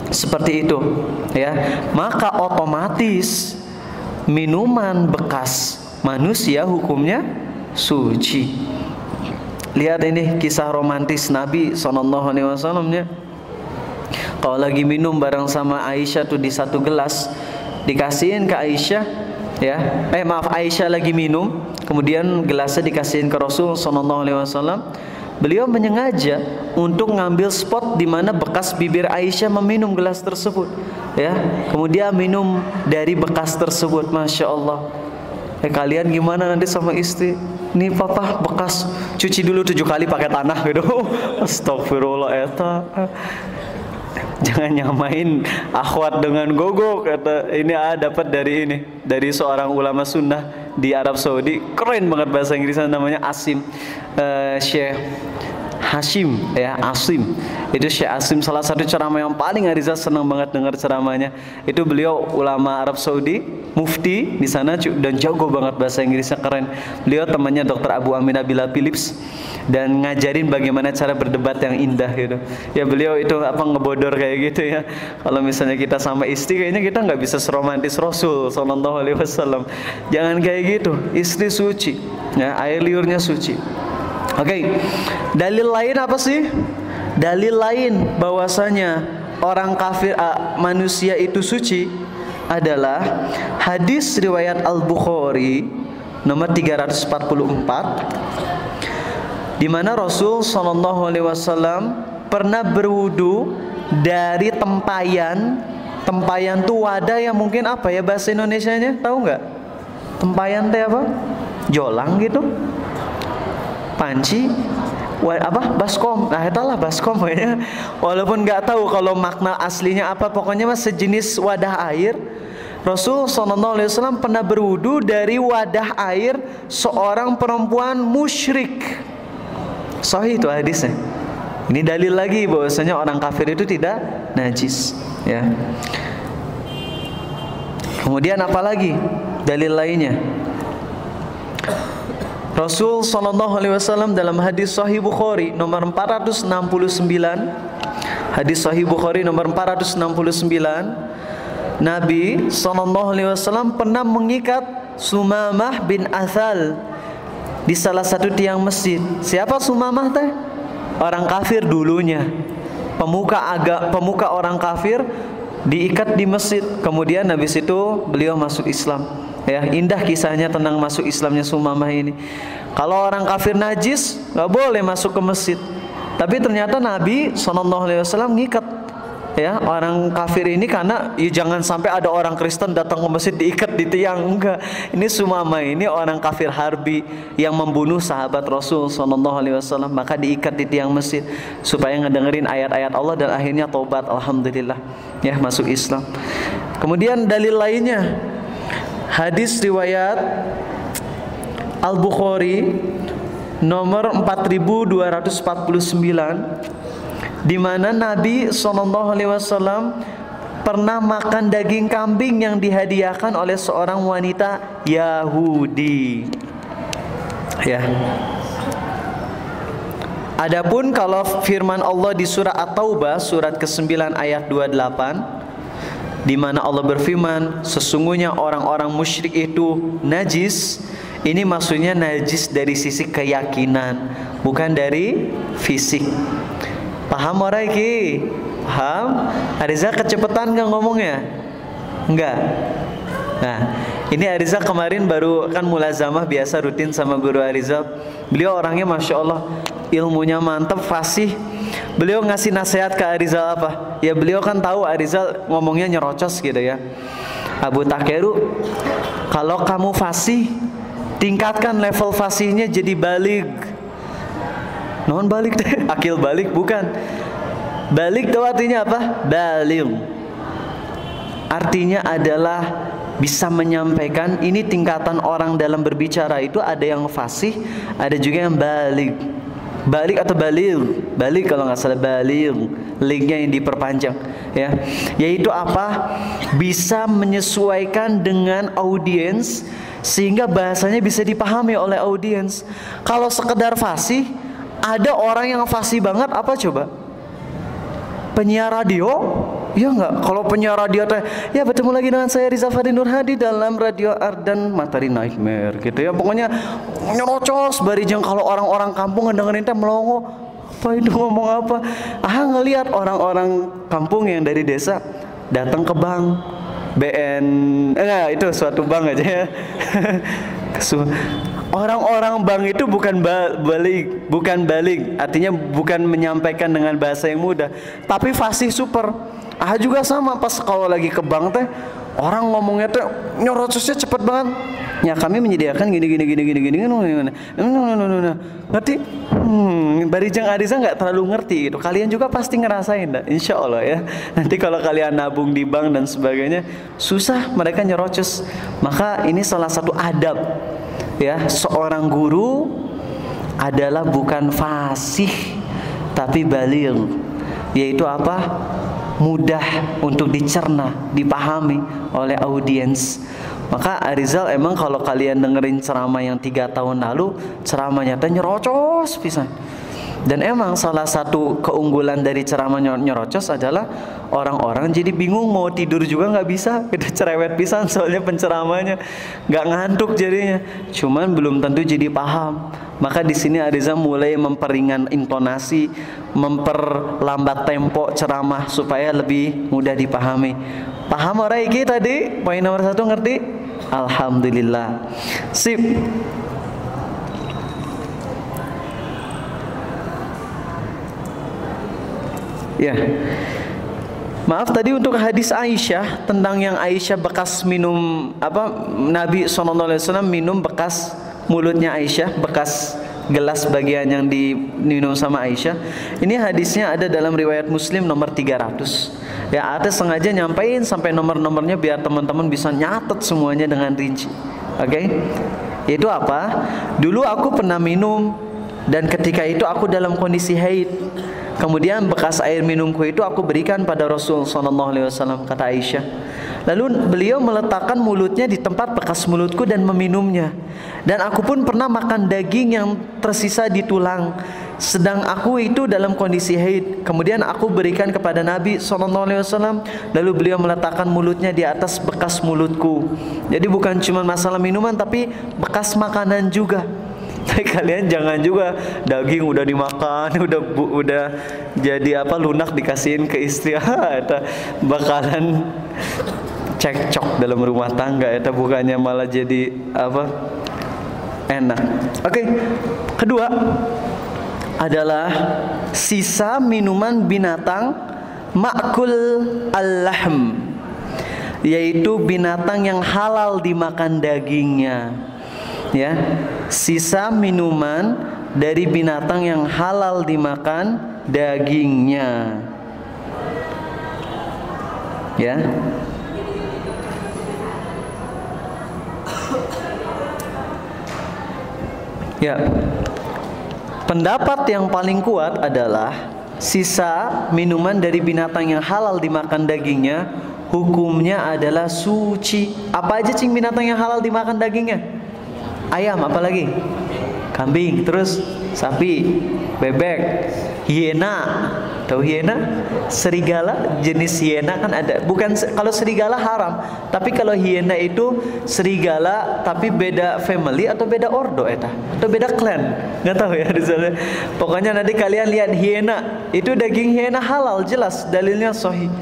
Speaker 2: Seperti itu, ya. Maka otomatis minuman bekas manusia hukumnya suci. Lihat ini kisah romantis Nabi SAW-nya. Kalau lagi minum bareng sama Aisyah tuh di satu gelas, dikasihin ke Aisyah, ya. Aisyah lagi minum, kemudian gelasnya dikasihin ke Rasul SAW. Beliau menyengaja untuk ngambil spot di mana bekas bibir Aisyah meminum gelas tersebut, ya. Kemudian minum dari bekas tersebut, masya Allah. Kalian gimana nanti sama istri? Nih papa bekas, cuci dulu 7 kali pakai tanah gitu. Astagfirullah eta. Jangan nyamain akhwat dengan gogo, kata ini dapat dari seorang ulama sunnah di Arab Saudi, keren banget bahasa Inggrisnya, namanya Syekh Hashim, ya, Asim. Itu Syekh Asim, salah satu ceramah yang paling Ariza senang banget dengar ceramahnya. Itu beliau ulama Arab Saudi, mufti di sana dan jago banget bahasa Inggrisnya, keren. Beliau temannya Dr. Abu Aminah Bilal Philips. dan ngajarin bagaimana cara berdebat yang indah gitu. Ya beliau itu ngebodor kayak gitu ya. Kalau misalnya kita sama istri, kayaknya kita nggak bisa seromantis Rasul Sallallahu Alaihi Wasallam. Jangan kayak gitu. Istri suci, ya, air liurnya suci. Oke, dalil lain apa sih? Dalil lain bahwasanya orang kafir manusia itu suci adalah hadis riwayat Al-Bukhari nomor 344, di mana Rasul Sallallahu Alaihi Wasallam pernah berwudu dari tempayan. Tempayan tuh wadah yang mungkin apa ya bahasa Indonesianya, tahu nggak? Tempayan teh apa? Jolang gitu, panci, baskom. Nah itulah baskom ya. Walaupun nggak tahu kalau makna aslinya apa, pokoknya mas sejenis wadah air. Rasul Sallallahu Alaihi Wasallam pernah berwudu dari wadah air seorang perempuan musyrik. Sahih itu hadisnya. Ini dalil lagi bahwasanya orang kafir itu tidak najis, ya. Kemudian apa lagi dalil lainnya? Rasul Sallallahu Alaihi Wasallam dalam hadis Sahih Bukhari nomor 469, hadis Sahih Bukhari nomor 469, Nabi Sallallahu Alaihi Wasallam pernah mengikat Sumamah bin Athal di salah satu tiang masjid. Siapa Sumamah teh? Orang kafir dulunya, pemuka orang kafir, diikat di masjid. Kemudian habis itu beliau masuk Islam. Ya, indah kisahnya tentang masuk Islamnya Sumamah ini. Kalau orang kafir najis nggak boleh masuk ke masjid, tapi ternyata Nabi SAW ngikat, ya, orang kafir ini karena ya jangan sampai ada orang Kristen datang ke masjid diikat di tiang. Enggak, ini Sumamah ini orang kafir harbi yang membunuh sahabat Rasul SAW, maka diikat di tiang masjid supaya ngedengerin ayat-ayat Allah dan akhirnya tobat, alhamdulillah, ya, masuk Islam. Kemudian dalil lainnya hadis riwayat Al-Bukhari nomor 4249, di mana Nabi SAW pernah makan daging kambing yang dihadiahkan oleh seorang wanita Yahudi. Ya. Adapun kalau firman Allah di surah At-Taubah surat ke-9 ayat 28, di mana Allah berfirman, sesungguhnya orang-orang musyrik itu najis. Ini maksudnya najis dari sisi keyakinan, bukan dari fisik. Paham orang iki? Paham? Ariza kecepatan nggak ngomongnya? Enggak. Nah, ini Ariza kemarin baru kan mulazamah biasa rutin sama guru Ariza. Beliau orangnya masya Allah, ilmunya mantap, fasih. Beliau ngasih nasihat ke Arizal apa? Ya beliau kan tahu Arizal ngomongnya nyerocos gitu ya. Abu Takeru, kalau kamu fasih, tingkatkan level fasihnya jadi balig. Non balik deh, akil balik bukan. Balik itu artinya apa? Baligh. Artinya adalah bisa menyampaikan. Ini tingkatan orang dalam berbicara itu ada yang fasih, ada juga yang balig. Balik atau baligh? Balik kalau nggak salah, baligh. Linknya yang diperpanjang, ya. Yaitu apa? Bisa menyesuaikan dengan audiens sehingga bahasanya bisa dipahami oleh audiens. Kalau sekedar fasih, ada orang yang fasih banget apa coba? Penyiar radio? Ya enggak, kalau penyiar radio teh, ya bertemu lagi dengan saya Riza Fadil Nur Hadi dalam Radio Ardan Matahari Nightmare gitu ya. Pokoknya nyerocos barijeng. Kalau orang-orang kampung ngedengerin teh melongo, apa itu ngomong apa? Ngelihat orang-orang kampung yang dari desa datang ke bank BN, itu suatu bank aja ya. Orang-orang bank itu bukan balik, artinya bukan menyampaikan dengan bahasa yang mudah, tapi fasih super. Juga sama pas kalau lagi ke bank teh, orang ngomongnya teh nyorocosnya cepet banget. Ya kami menyediakan gini. Ngerti? Barijeng Ariza nggak terlalu ngerti gitu. Kalian juga pasti ngerasain dah, insya Allah ya. Nanti kalau kalian nabung di bank dan sebagainya, susah mereka nyerocos. Maka ini salah satu adab, ya, seorang guru adalah bukan fasih tapi baligh, yaitu apa? Mudah untuk dicerna, dipahami oleh audiens. Maka Arizal emang kalau kalian dengerin ceramah yang 3 tahun lalu, ceramahnya teh nyerocos pisan. Dan emang salah satu keunggulan dari ceramah nyerocos adalah orang-orang jadi bingung mau tidur juga nggak bisa, kita cerewet pisan soalnya penceramahnya, nggak ngantuk jadinya. Cuman belum tentu jadi paham. Maka di sini Ariza mulai memperingan intonasi, memperlambat tempo ceramah supaya lebih mudah dipahami. Paham orang iki tadi? Poin nomor 1 ngerti? Alhamdulillah. Sip. Ya, maaf tadi untuk hadis Aisyah tentang yang Aisyah bekas minum Nabi SAW minum bekas mulutnya Aisyah, bekas gelas bagian yang diminum sama Aisyah. Ini hadisnya ada dalam riwayat Muslim nomor 300. Ya, ada sengaja nyampein sampai nomor-nomornya biar teman-teman bisa nyatet semuanya dengan rinci. Oke? Itu apa? Dulu aku pernah minum dan ketika itu aku dalam kondisi haid. Kemudian bekas air minumku itu aku berikan pada Rasul SAW, kata Aisyah. Lalu beliau meletakkan mulutnya di tempat bekas mulutku dan meminumnya. Dan aku pun pernah makan daging yang tersisa di tulang, sedang aku itu dalam kondisi haid. Kemudian aku berikan kepada Nabi SAW. Lalu beliau meletakkan mulutnya di atas bekas mulutku. Jadi bukan cuma masalah minuman, tapi bekas makanan juga. Tapi kalian jangan juga daging udah dimakan, udah jadi lunak dikasihin ke istri, eta bakalan cekcok dalam rumah tangga, eta bukannya malah jadi enak. Oke. Kedua adalah sisa minuman binatang ma'kul al-lahm, yaitu binatang yang halal dimakan dagingnya. Ya, sisa minuman dari binatang yang halal dimakan dagingnya. Ya. Ya. Pendapat yang paling kuat adalah sisa minuman dari binatang yang halal dimakan dagingnya, hukumnya adalah suci. Apa aja cing binatang yang halal dimakan dagingnya? Ayam, apalagi? Kambing, terus sapi, bebek, hiena. Tahu hiena? Serigala, jenis hiena kan ada. Bukan, kalau serigala haram, tapi kalau hiena itu serigala tapi beda family atau beda ordo eta, atau beda clan. Nggak tahu ya misalnya. Pokoknya nanti kalian lihat hiena, itu daging hiena halal jelas, dalilnya sahih.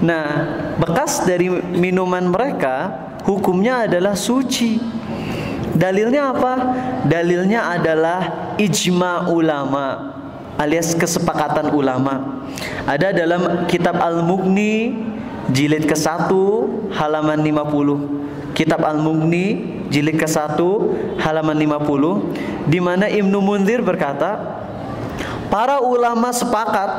Speaker 2: Nah, bekas dari minuman mereka hukumnya adalah suci. Dalilnya apa? Dalilnya adalah ijma ulama alias kesepakatan ulama. Ada dalam kitab Al-Mughni jilid ke-1 halaman 50. Kitab Al-Mughni jilid ke-1 halaman 50, di mana Ibnu Munzir berkata, para ulama sepakat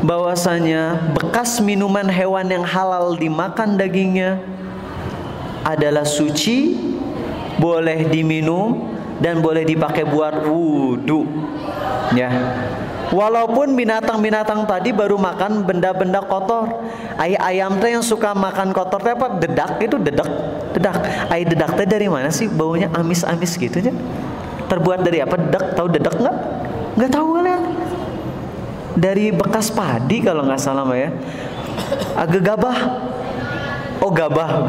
Speaker 2: bahwasanya bekas minuman hewan yang halal dimakan dagingnya adalah suci, boleh diminum dan boleh dipakai buat wudu. Ya. Walaupun binatang-binatang tadi baru makan benda-benda kotor. Ayam teh yang suka makan kotor teh apa? Dedak itu dedak. Ai dedak teh dari mana sih? Baunya amis-amis gitu aja. Terbuat dari apa? Dedak, tahu dedak enggak? Enggak tahu kalian. Dari bekas padi kalau nggak salah ya. Gegabah. Oh gegabah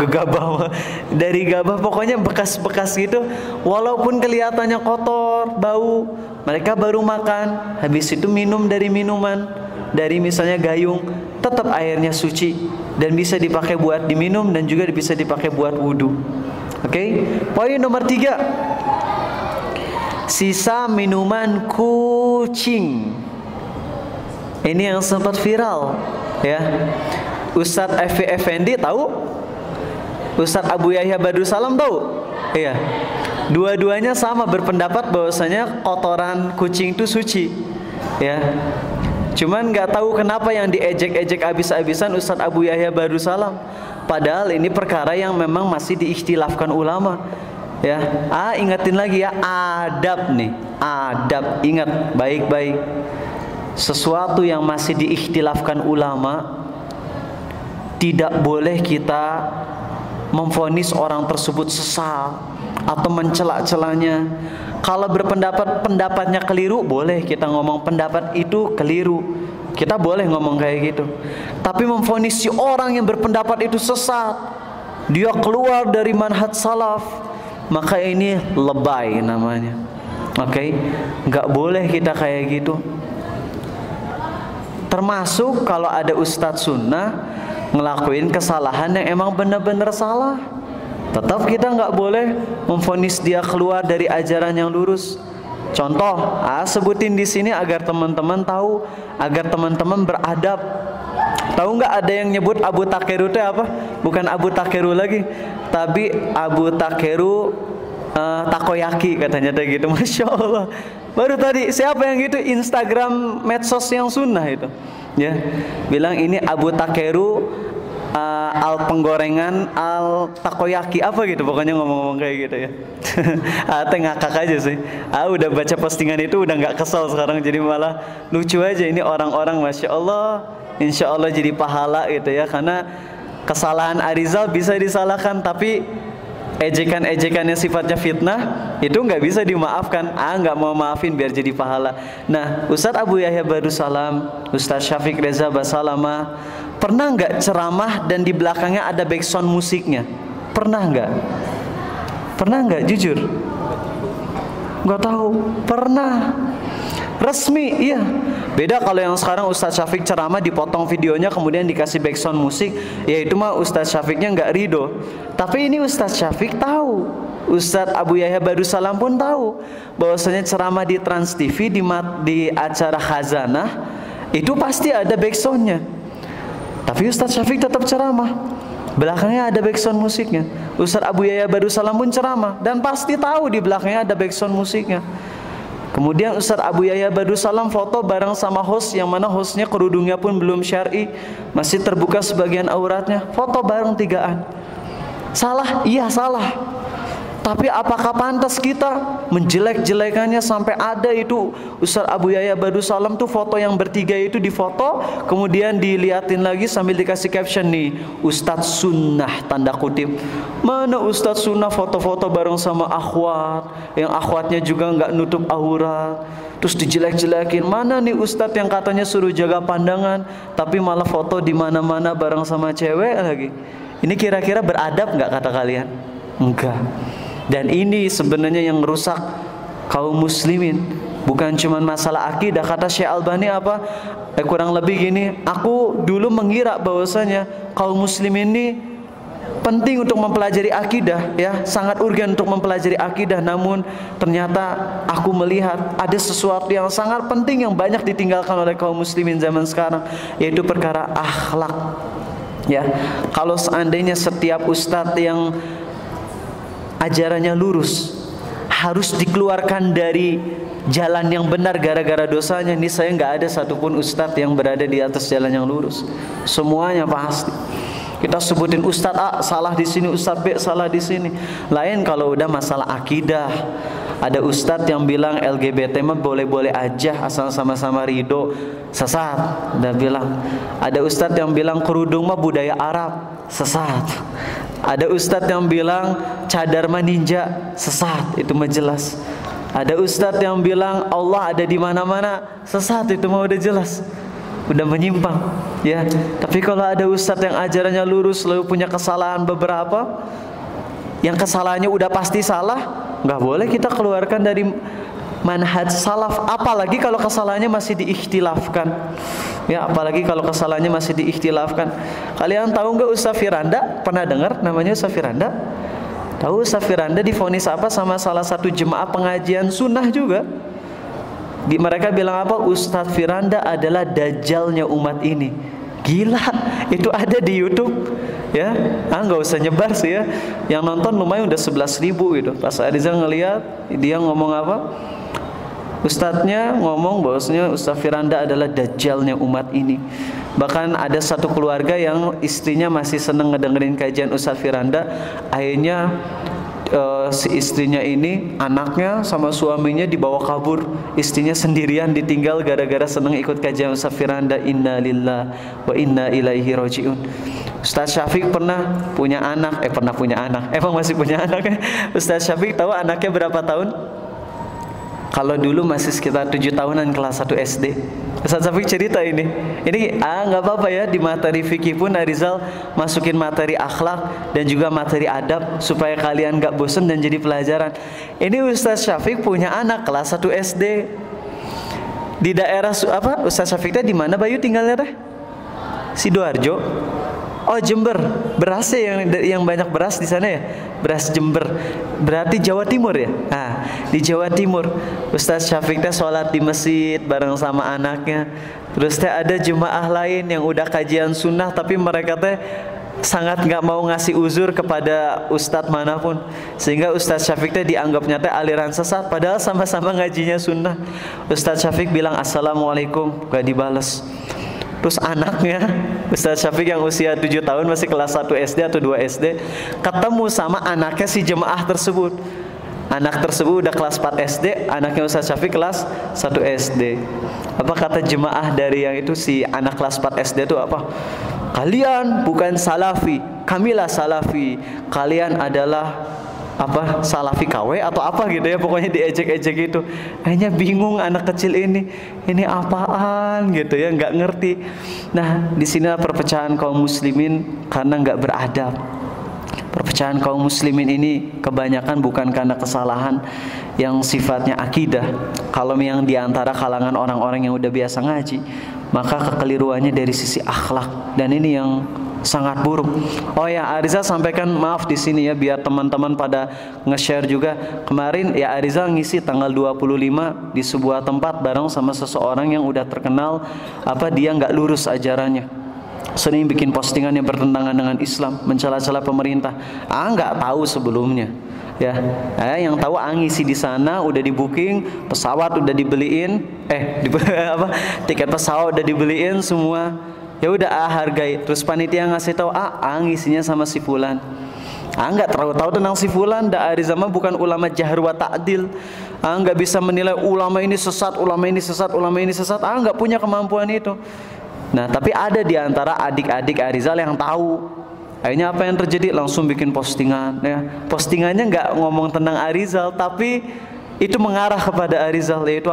Speaker 2: dari gabah, pokoknya bekas-bekas gitu. Walaupun kelihatannya kotor, bau, mereka baru makan, habis itu minum dari minuman, dari misalnya gayung, tetap airnya suci dan bisa dipakai buat diminum dan juga bisa dipakai buat wudhu. Oke? Poin nomor 3, sisa minuman kucing. Ini yang sempat viral, ya. Ustadz F.V. Effendi tahu? Ustadz Abu Yahya Badrussalam tahu? Iya. Dua-duanya sama berpendapat bahwasanya kotoran kucing itu suci. Ya. Cuman nggak tahu kenapa yang diejek-ejek abis-abisan Ustadz Abu Yahya Badrussalam. Padahal ini perkara yang memang masih diikhtilafkan ulama. Ya. Ingatin lagi ya, adab nih. Adab, ingat baik-baik. Sesuatu yang masih diikhtilafkan ulama tidak boleh kita memvonis orang tersebut sesat atau mencela-celanya. Kalau berpendapat pendapatnya keliru, boleh kita ngomong pendapat itu keliru. Kita boleh ngomong kayak gitu. Tapi memvonis si orang yang berpendapat itu sesat, dia keluar dari manhaj salaf, maka ini lebay namanya. Oke, nggak boleh kita kayak gitu. Termasuk kalau ada ustadz sunnah ngelakuin kesalahan yang emang benar-benar salah, tetap kita nggak boleh memvonis dia keluar dari ajaran yang lurus. Contoh, sebutin di sini agar teman-teman tahu, agar teman-teman beradab. Tahu nggak ada yang nyebut Abu Takeru itu apa? Bukan Abu Takeru lagi, tapi Abu Takeru takoyaki katanya gitu. Masya Allah. Baru tadi siapa yang gitu? Instagram medsos yang sunnah itu, ya, bilang ini Abu Takeru al penggorengan al takoyaki apa gitu, pokoknya ngomong-ngomong kayak gitu ya. Ngakak aja sih. Udah baca postingan itu udah nggak kesel sekarang, jadi malah lucu aja. Ini orang-orang Masya Allah, insya Allah jadi pahala gitu ya, karena kesalahan Arizal bisa disalahkan, tapi ejekan-ejekannya sifatnya fitnah itu nggak bisa dimaafkan. Nggak mau maafin biar jadi pahala. Nah, Ustadz Abu Yahya Barusalam, Ustadz Syafiq Reza Basalamah, pernah nggak ceramah dan di belakangnya ada backsound musiknya? Pernah nggak? Pernah nggak? Jujur? Nggak tahu. Pernah. Resmi, iya. Beda kalau yang sekarang Ustadz Syafiq ceramah dipotong videonya kemudian dikasih backsound musik, ya itu mah Ustadz Syafiqnya nggak ridho. Tapi ini Ustadz Syafiq tahu, Ustadz Abu Yahya Barusalam pun tahu bahwasanya ceramah di Trans TV di acara Khazanah itu pasti ada backsoundnya. Tapi Ustadz Syafiq tetap ceramah, belakangnya ada backsound musiknya. Ustadz Abu Yahya Barusalam pun ceramah dan pasti tahu di belakangnya ada backsound musiknya. Kemudian Ustadz Abu Yahya Barusalam foto bareng sama host, yang mana hostnya kerudungnya pun belum syar'i, masih terbuka sebagian auratnya, foto bareng tigaan. Salah? Iya salah. Tapi apakah pantas kita menjelek-jelekannya sampai ada itu Ustadz Abu Yahya Barusalam tuh foto yang bertiga itu difoto, kemudian diliatin lagi sambil dikasih caption nih, Ustadz Sunnah tanda kutip. Mana Ustadz Sunnah foto-foto bareng sama akhwat, yang akhwatnya juga nggak nutup aurat, terus dijelek-jelekin. Mana nih Ustadz yang katanya suruh jaga pandangan, tapi malah foto di mana-mana bareng sama cewek lagi. Ini kira-kira beradab nggak kata kalian? Enggak. Dan ini sebenarnya yang rusak kaum muslimin. Bukan cuma masalah akidah. Kata Syekh Albani apa? Kurang lebih gini, aku dulu mengira bahwasanya kaum muslimin ini penting untuk mempelajari akidah, ya, sangat urgen untuk mempelajari akidah. Namun ternyata aku melihat ada sesuatu yang sangat penting yang banyak ditinggalkan oleh kaum muslimin zaman sekarang, yaitu perkara akhlak. Ya, kalau seandainya setiap ustadz yang ajarannya lurus harus dikeluarkan dari jalan yang benar gara-gara dosanya, nih saya nggak ada satupun ustadz yang berada di atas jalan yang lurus. Semuanya pasti kita sebutin ustadz A salah di sini, ustadz B salah di sini. Lain kalau udah masalah akidah, ada ustadz yang bilang LGBT mah boleh-boleh aja asal sama-sama ridho, sesat. Udah bilang. Ada ustadz yang bilang kerudung mah budaya Arab, sesat. Ada ustadz yang bilang cadar mah ninja, sesat, itu mah jelas. Ada ustadz yang bilang Allah ada di mana-mana, sesat, itu mah udah jelas, udah menyimpang, ya. Tapi kalau ada ustadz yang ajarannya lurus lalu punya kesalahan beberapa, yang kesalahannya udah pasti salah, nggak boleh kita keluarkan dari manhaj salaf. Apalagi kalau kesalahannya masih diikhtilafkan, ya, apalagi kalau kesalahannya masih diikhtilafkan. Kalian tahu nggak Ustaz Firanda? Pernah dengar namanya Ustaz Firanda? Tahu Ustaz Firanda divonis apa sama salah satu jemaah pengajian sunnah juga? Mereka bilang apa? Ustaz Firanda adalah dajjalnya umat ini. Gila, itu ada di YouTube, ya. Nggak usah nyebar sih ya. Yang nonton lumayan udah 11.000 gitu. Pas Arizal ngeliat, dia ngomong apa? Ustadznya ngomong bahwasanya Ustaz Firanda adalah dajjalnya umat ini. Bahkan ada satu keluarga yang istrinya masih seneng ngedengerin kajian Ustaz Firanda. Akhirnya si istrinya ini, anaknya sama suaminya dibawa kabur, istrinya sendirian ditinggal gara-gara seneng ikut kajian Ustaz Firanda. Inna lillahi wa inna ilaihi rajiun. Ustaz Syafiq pernah punya anak, emang masih punya anak ya? Ustaz Syafiq tahu anaknya berapa tahun? Kalau dulu masih sekitar 7 tahunan, kelas 1 SD. Ustaz Syafiq cerita ini nggak apa-apa ya, di materi fikih pun Arizal masukin materi akhlak dan juga materi adab supaya kalian nggak bosan dan jadi pelajaran. Ini Ustaz Syafiq punya anak kelas 1 SD. Di daerah Ustaz Syafiqnya di mana Bayu tinggalnya teh? Sidoarjo. Oh, Jember. Berasnya yang banyak beras di sana ya? Beras Jember. Berarti Jawa Timur ya? Nah, di Jawa Timur Ustaz Syafiq teh sholat di masjid bareng sama anaknya. Terus teh ada jemaah lain yang udah kajian sunnah, tapi mereka teh sangat nggak mau ngasih uzur kepada ustadz manapun, sehingga Ustaz Syafiq teh dianggapnya teh aliran sesat, padahal sama-sama ngajinya sunnah. Ustaz Syafiq bilang assalamualaikum, gak dibales. Terus anaknya Ustaz Syafiq yang usia 7 tahun, masih kelas 1 SD atau 2 SD, ketemu sama anaknya si jemaah tersebut. Anak tersebut udah kelas 4 SD, anaknya Ustaz Syafiq kelas 1 SD. Apa kata jemaah dari yang itu, si anak kelas 4 SD itu apa? Kalian bukan salafi, kamilah salafi. Kalian adalah salafi KW atau apa gitu ya, pokoknya diejek-ejek gitu. Kayaknya bingung anak kecil ini apaan gitu ya, nggak ngerti. Nah, di sinilah perpecahan kaum muslimin karena nggak beradab. Perpecahan kaum muslimin ini kebanyakan bukan karena kesalahan yang sifatnya akidah. Kalau yang diantara kalangan orang-orang yang udah biasa ngaji, maka kekeliruannya dari sisi akhlak, dan ini yang sangat buruk. Oh ya, Arizal sampaikan maaf di sini ya, biar teman-teman pada nge-share juga. Kemarin ya Arizal ngisi tanggal 25 di sebuah tempat bareng sama seseorang yang udah terkenal dia nggak lurus ajarannya. Sering bikin postingan yang bertentangan dengan Islam, mencela-cela pemerintah. Nggak tahu sebelumnya. Ya, yang tahu ngisi di sana, udah di booking, pesawat udah dibeliin, tiket pesawat udah dibeliin semua. Ya udah hargai. Terus panitia ngasih tahu ngisinya sama si fulan. Nggak terlalu tahu tentang si fulan. Arizal bukan ulama jahr wa ta'dil. Nggak bisa menilai ulama ini sesat, ulama ini sesat, ulama ini sesat. Nggak punya kemampuan itu. Nah, tapi ada di antara adik-adik Arizal yang tahu. Akhirnya apa yang terjadi? Langsung bikin postingan ya. Postingannya nggak ngomong tentang Arizal, tapi itu mengarah kepada Arizal, yaitu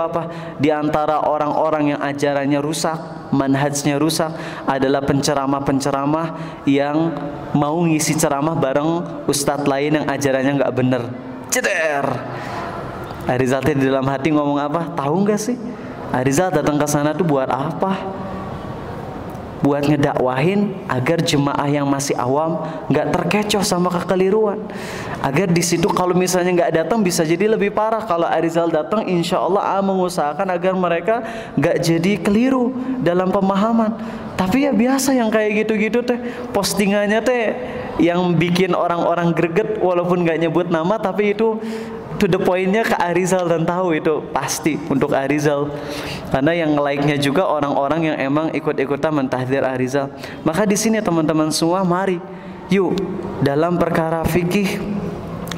Speaker 2: di antara orang-orang yang ajarannya rusak, manhajnya rusak adalah penceramah-penceramah yang mau ngisi ceramah bareng ustadz lain yang ajarannya nggak bener. Ceder. Arizal di dalam hati ngomong apa? Tahu nggak sih? Arizal datang ke sana tuh buat apa? Buat ngedakwahin agar jemaah yang masih awam nggak terkecoh sama kekeliruan, agar di situ kalau misalnya nggak datang bisa jadi lebih parah. Kalau Arizal datang, insya Allah mengusahakan agar mereka nggak jadi keliru dalam pemahaman. Tapi ya biasa yang kayak gitu-gitu teh, postingannya teh yang bikin orang-orang greget, walaupun nggak nyebut nama, tapi itu to the point-nya ke Arizal, dan tahu itu pasti untuk Arizal, karena yang like-nya juga orang-orang yang emang ikut-ikutan mentahdir Arizal. Maka di sini teman-teman semua, mari yuk dalam perkara fikih,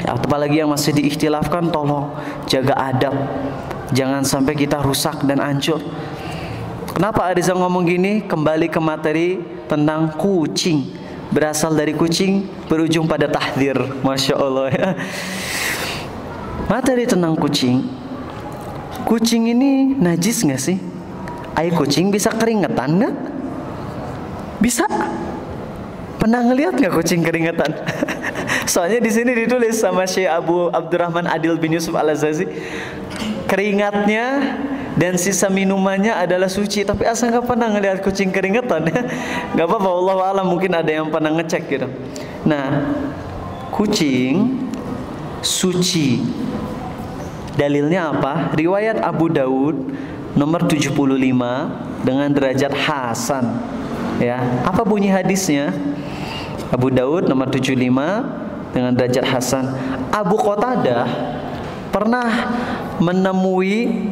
Speaker 2: apalagi yang masih diikhtilafkan, tolong jaga adab, jangan sampai kita rusak dan hancur. Kenapa Arizal ngomong gini? Kembali ke materi tentang kucing, berasal dari kucing berujung pada tahdir. Masya Allah ya. Materi tentang kucing. Kucing ini najis nggak sih? Air kucing bisa keringetan nggak? Bisa. Pernah ngelihat nggak kucing keringetan? Soalnya di sini ditulis sama Syekh Abu Abdurrahman Adil bin Yusuf Al-Azazi, keringatnya dan sisa minumannya adalah suci. Tapi asal nggak pernah ngelihat kucing keringetan ya. Nggak apa-apa, wallahu a'lam, mungkin ada yang pernah ngecek gitu. Nah, kucing suci. Dalilnya apa? Riwayat Abu Daud nomor 75 dengan derajat hasan. Ya, apa bunyi hadisnya? Abu Daud nomor 75 dengan derajat hasan. Abu Qatadah pernah menemui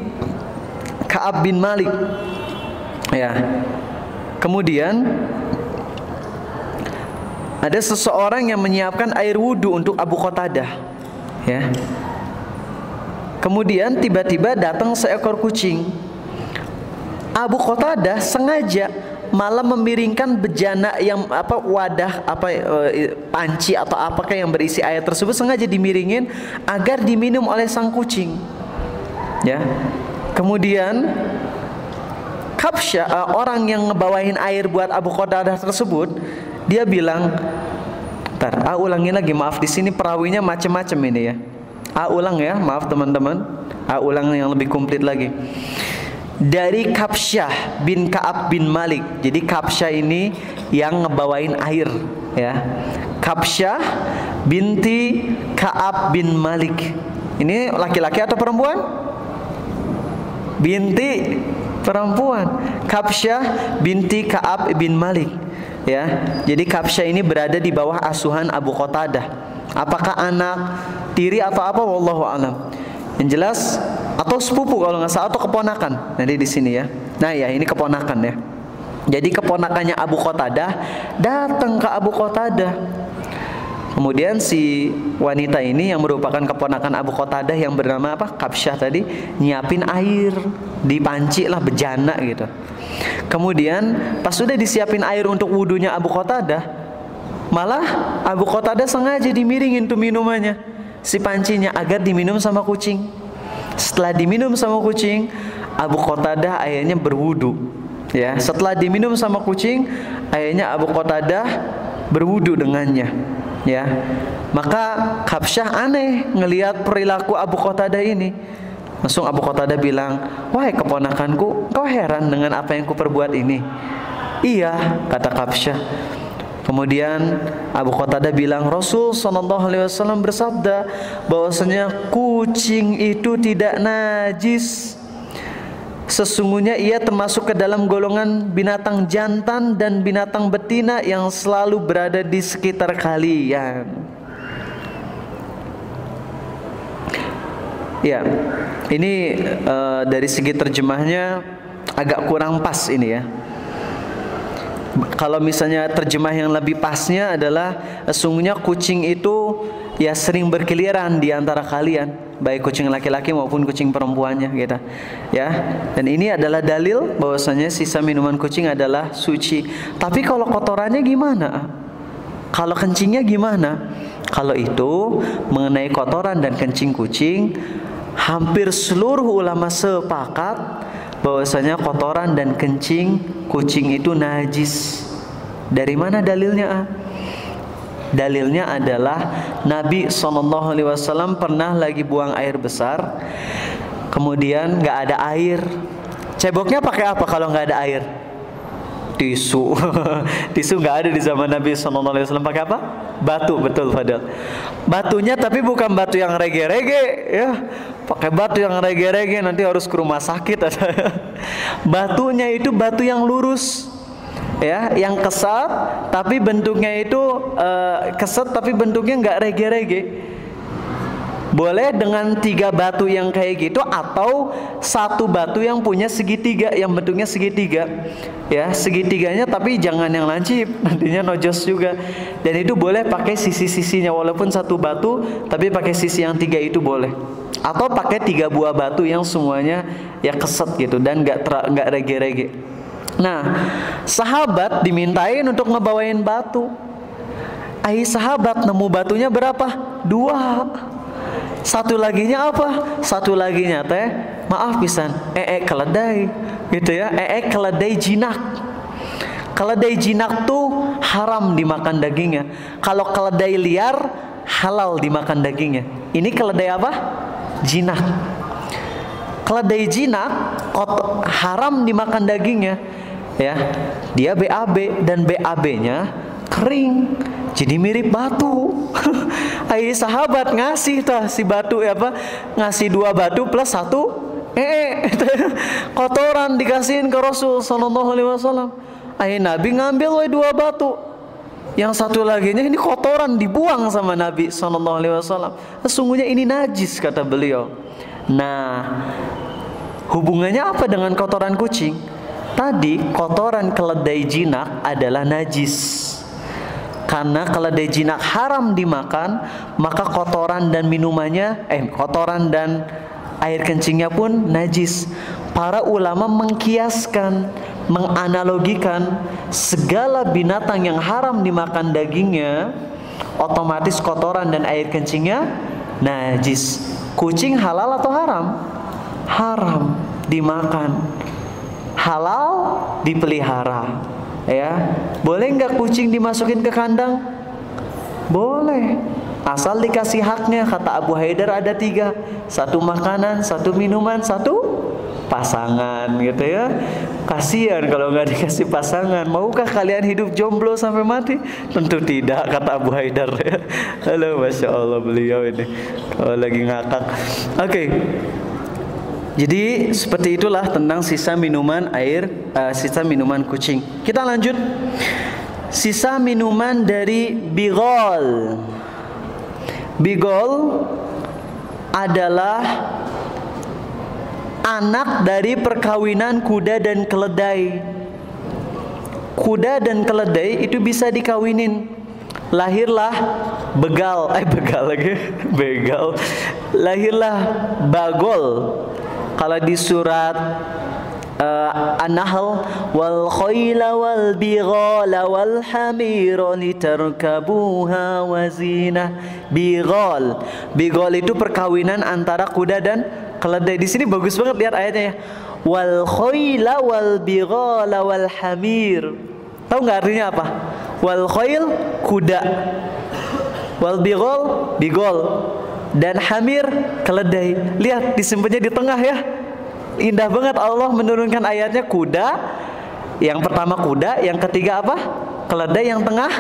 Speaker 2: Ka'ab bin Malik. Ya. Kemudian ada seseorang yang menyiapkan air wudhu untuk Abu Qatadah. Ya. Kemudian tiba-tiba datang seekor kucing. Abu Qatadah sengaja malah memiringkan bejana yang wadah panci atau apakah yang berisi air tersebut sengaja dimiringin agar diminum oleh sang kucing. Ya. Kemudian Kabsyah, orang yang ngebawain air buat Abu Qatadah tersebut, dia bilang, ulangin lagi, maaf di sini perawinya macam-macam ini ya. Ulang ya, maaf teman-teman. Ulang yang lebih komplit lagi. Dari Kabsyah bin Ka'ab bin Malik. Jadi Kabsyah ini yang ngebawain air ya. Kabsyah binti Ka'ab bin Malik. Ini laki-laki atau perempuan? Binti perempuan. Kabsyah binti Ka'ab bin Malik ya. Jadi Kabsyah ini berada di bawah asuhan Abu Qatadah. Apakah anak tiri atau apa, wallahu alam. Yang jelas atau sepupu kalau nggak salah, atau keponakan. Nanti di sini ya. Nah ya, ini keponakan ya. Jadi keponakannya Abu Qatadah datang ke Abu Qatadah. Kemudian si wanita ini yang merupakan keponakan Abu Qatadah yang bernama Kabsyah tadi, nyiapin air di panci lah, bejana gitu. Kemudian pas sudah disiapin air untuk wudunya Abu Qatadah, malah Abu Qatadah sengaja dimiringin tuh minumannya, si pancinya, agar diminum sama kucing. Setelah diminum sama kucing, Abu Qatadah akhirnya berwudu. Ya, setelah diminum sama kucing, akhirnya Abu Qatadah berwudu dengannya. Ya, maka Kabsyah aneh ngelihat perilaku Abu Qatadah ini. Langsung Abu Qatadah bilang, wahai keponakanku, kau heran dengan apa yang kuperbuat ini? Iya, kata Kabsyah. Kemudian Abu Qatadah bilang, Rasul SAW bersabda bahwasanya kucing itu tidak najis. Sesungguhnya ia termasuk ke dalam golongan binatang jantan dan binatang betina yang selalu berada di sekitar kalian. Ya, ini dari segi terjemahnya agak kurang pas ini ya. Kalau misalnya terjemah yang lebih pasnya adalah sesungguhnya kucing itu ya sering berkeliaran di antara kalian, baik kucing laki-laki maupun kucing perempuannya gitu. Ya. Dan ini adalah dalil bahwasanya sisa minuman kucing adalah suci. Tapi kalau kotorannya gimana? Kalau kencingnya gimana? Kalau itu mengenai kotoran dan kencing kucing, hampir seluruh ulama sepakat bahwasanya kotoran dan kencing kucing itu najis. Dari mana dalilnya? Dalilnya adalah Nabi SAW pernah lagi buang air besar, kemudian nggak ada air. Ceboknya pakai apa kalau nggak ada air? Tisu. Tisu nggak ada di zaman Nabi SAW. Pakai apa? Batu, betul Fadal. Batunya tapi bukan batu yang rege-rege ya. Pakai batu yang rege-rege nanti harus ke rumah sakit. Batunya itu batu yang lurus ya, yang kesat tapi bentuknya itu kesat tapi bentuknya nggak rege-rege. Boleh dengan 3 batu yang kayak gitu, atau 1 batu yang punya segitiga, yang bentuknya segitiga ya, segitiganya tapi jangan yang lancip, nantinya nojos juga. Dan itu boleh pakai sisi-sisinya, walaupun 1 batu tapi pakai sisi yang 3 itu boleh. Atau pakai 3 buah batu yang semuanya ya keset gitu dan nggak rege-rege. Nah, sahabat dimintain untuk ngebawain batu. Sahabat nemu batunya berapa? 2. Satu laginya apa? Satu laginya teh, maaf pisan, keledai gitu ya, keledai jinak. Keledai jinak tuh haram dimakan dagingnya. Kalau keledai liar halal dimakan dagingnya. Ini keledai apa? Jinak. Keledai jinak haram dimakan dagingnya ya. Dia BAB dan BAB-nya kering, jadi mirip batu. Sahabat ngasih si batu ngasih 2 batu plus 1 kotoran dikasihin ke Rasul SAW. Nabi ngambil 2 batu, yang 1 laginya ini kotoran dibuang sama Nabi SAW. Sesungguhnya ini najis kata beliau. Nah, hubungannya apa dengan kotoran kucing? Tadi kotoran keledai jinak adalah najis. Karena keledai jinak haram dimakan, maka kotoran dan minumannya, kotoran dan air kencingnya pun najis. Para ulama mengkiaskan menganalogikan segala binatang yang haram dimakan dagingnya, otomatis kotoran dan air kencingnya najis. Kucing halal atau haram? Haram dimakan, halal dipelihara. Ya, boleh nggak kucing dimasukin ke kandang? Boleh, asal dikasih haknya. Kata Abu Haidar ada 3, 1 makanan, 1 minuman, 1 pasangan, gitu ya. Kasihan kalau nggak dikasih pasangan. Maukah kalian hidup jomblo sampai mati? Tentu tidak, kata Abu Haidar ya. Halo, masya Allah beliau ini lagi ngakak. Oke. Jadi seperti itulah tentang sisa minuman air, sisa minuman kucing. Kita lanjut. Sisa minuman dari bigol. Bigol adalah anak dari perkawinan kuda dan keledai. Kuda dan keledai itu bisa dikawinin. Lahirlah begal lagi. Begal. Lahirlah bagol. Kalau di surat An-Nahl, wal khayla wal bighala wal hamira litarkabuha wa zinah. Bigol. Bigol itu perkawinan antara kuda dan keledai. Di sini bagus banget lihat ayatnya ya. Wal khayla wal bighala wal hamir. Tahu nggak artinya apa? Wal khayl kuda, wal bighal bigol, dan hamir keledai. Lihat disimpannya di tengah ya. Indah banget Allah menurunkan ayatnya. Kuda, yang pertama kuda, yang ketiga apa? Keledai, yang tengah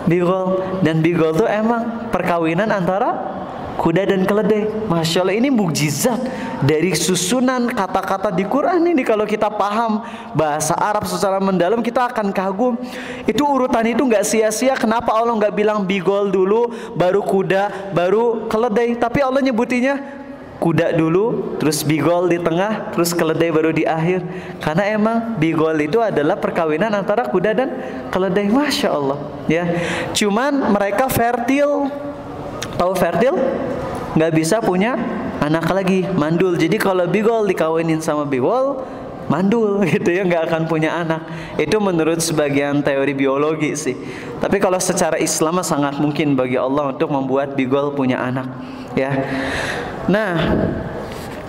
Speaker 2: bigol. Dan bigol itu emang perkawinan antara kuda dan keledai. Masya Allah, ini mukjizat dari susunan kata-kata di Quran ini. Kalau kita paham bahasa Arab secara mendalam, kita akan kagum. Itu urutan itu nggak sia-sia. Kenapa Allah nggak bilang bigol dulu, baru kuda, baru keledai? Tapi Allah nyebutinya kuda dulu, terus bigol di tengah, terus keledai baru di akhir. Karena emang bigol itu adalah perkawinan antara kuda dan keledai. Masya Allah ya. Cuman mereka fertil. Tahu fertil? Nggak bisa punya anak lagi, mandul. Jadi kalau bigol dikawinin sama bigol, mandul gitu ya, nggak akan punya anak. Itu menurut sebagian teori biologi sih. Tapi kalau secara Islam sangat mungkin bagi Allah untuk membuat bigol punya anak ya. Nah,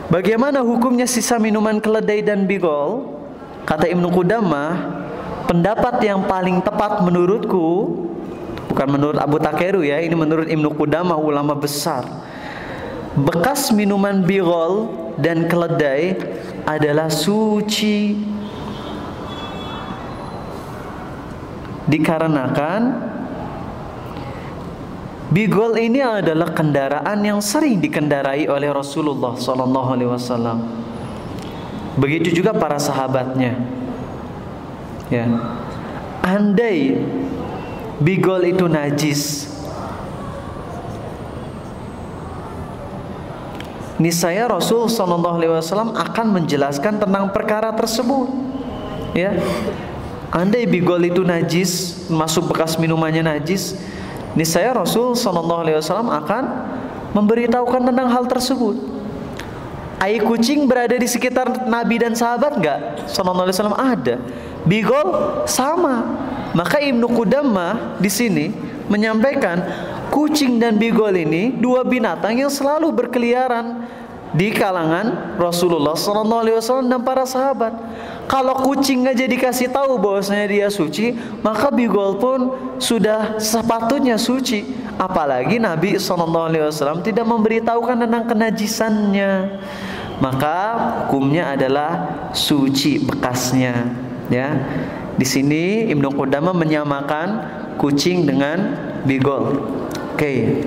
Speaker 2: bagaimana hukumnya sisa minuman keledai dan bigol? Kata Ibnu Qudamah, pendapat yang paling tepat menurutku, bukan menurut Abu Takeru ya, ini menurut Ibnu Qudamah, ulama besar. Bekas minuman bigol dan keledai adalah suci. Dikarenakan bigol ini adalah kendaraan yang sering dikendarai oleh Rasulullah SAW. Begitu juga para sahabatnya. Ya. Andai bigol itu najis, niscaya Rasul SAW akan menjelaskan tentang perkara tersebut. Ya, andai bigol itu najis, masuk bekas minumannya najis, niscaya Rasul SAW akan memberitahukan tentang hal tersebut. Ai kucing berada di sekitar Nabi dan sahabat nggak? SAW ada. Bigol sama. Maka Ibnu Qudamah di sini menyampaikan kucing dan bigol ini dua binatang yang selalu berkeliaran di kalangan Rasulullah SAW dan para sahabat. Kalau kucing aja dikasih tahu bahwasanya dia suci, maka bigol pun sudah sepatutnya suci. Apalagi Nabi SAW tidak memberitahukan tentang kenajisannya, maka hukumnya adalah suci bekasnya. Ya, di sini Ibnu Qudamah menyamakan kucing dengan bigol. Oke.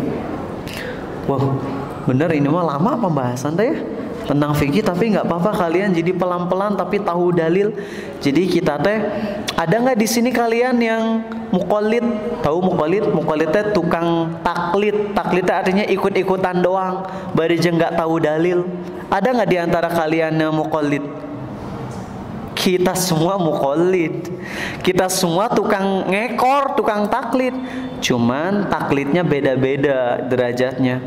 Speaker 2: Wow, bener ini mah lama pembahasan deh ya tentang fikih, tapi nggak apa-apa kalian jadi pelan-pelan tapi tahu dalil. Jadi kita teh ada nggak di sini kalian yang muqallid? Tahu muqallid? Muqallid teh tukang taklid. Taklid teh artinya ikut-ikutan doang, bari jeung nggak tahu dalil. Ada nggak di antara kalian yang muqallid? Kita semua muqallid. Kita semua tukang ngekor, tukang taklid. Cuman taklidnya beda-beda derajatnya.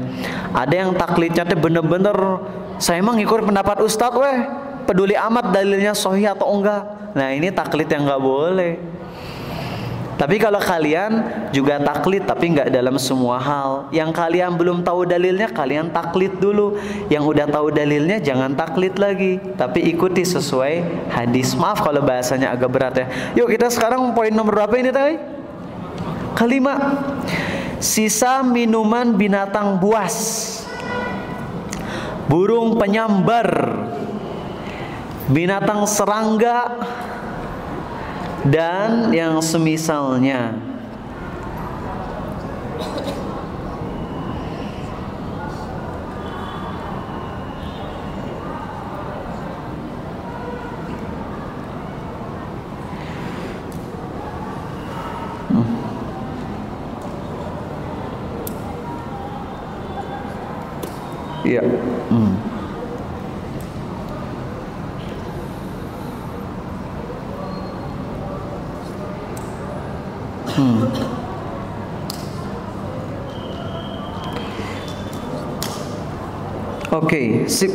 Speaker 2: Ada yang taklidnya teh bener-bener saya emang ngikut pendapat ustadz weh. peduli amat dalilnya sahih atau enggak. Nah ini taklid yang nggak boleh. Tapi kalau kalian juga taklid, tapi nggak dalam semua hal. Yang kalian belum tahu dalilnya, kalian taklid dulu. Yang udah tahu dalilnya, jangan taklid lagi, tapi ikuti sesuai hadis. Maaf kalau bahasanya agak berat ya. Yuk kita sekarang poin nomor berapa ini tadi? Kelima. Sisa minuman binatang buas, burung penyambar, binatang serangga, dan yang semisalnya. Iya. Oke, sip.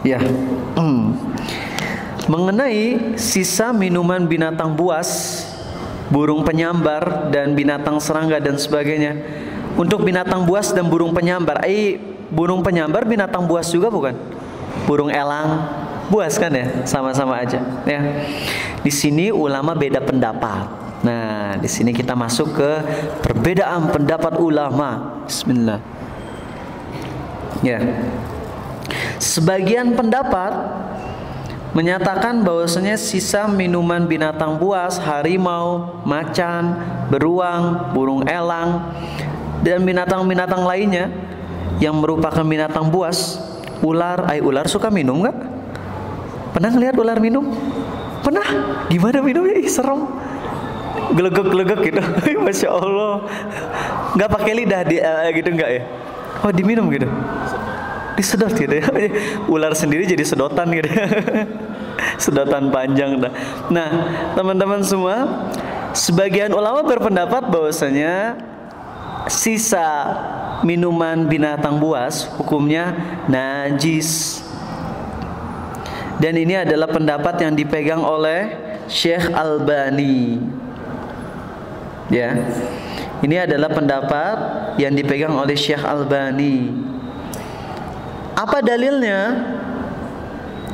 Speaker 2: Ya. Mengenai sisa minuman binatang buas, burung penyambar dan binatang serangga dan sebagainya. Untuk binatang buas dan burung penyambar, burung penyambar binatang buas juga bukan? Burung elang buas kan ya, sama-sama aja. Ya. Di sini ulama beda pendapat. Nah, di sini kita masuk ke perbedaan pendapat ulama. Bismillah. Ya. Sebagian pendapat menyatakan bahwasanya sisa minuman binatang buas, harimau, macan, beruang, burung elang, dan binatang-binatang lainnya yang merupakan binatang buas, ular. Ular suka minum nggak? Pernah ngeliat ular minum? Pernah? Gimana minumnya? Serem. Gelegek-gelegek gitu. Masya Allah. Nggak pakai lidah gitu nggak ya? Oh diminum gitu. Disedot gitu ya. Ular sendiri jadi sedotan gitu. Sedotan panjang dah. Nah, teman-teman semua, sebagian ulama berpendapat bahwasanya sisa minuman binatang buas hukumnya najis. Dan ini adalah pendapat yang dipegang oleh Syekh Albani. Ya. Ini adalah pendapat yang dipegang oleh Syekh Albani. Apa dalilnya?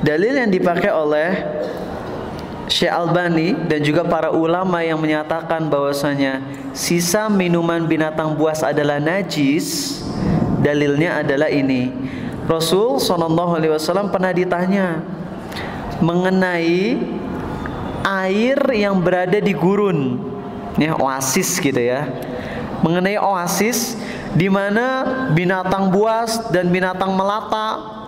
Speaker 2: Dalil yang dipakai oleh Syekh Albani dan juga para ulama yang menyatakan bahwasanya sisa minuman binatang buas adalah najis. Dalilnya adalah ini. Rasul SAW pernah ditanya mengenai air yang berada di gurun, ya, oasis gitu ya. Mengenai oasis di mana binatang buas dan binatang melata,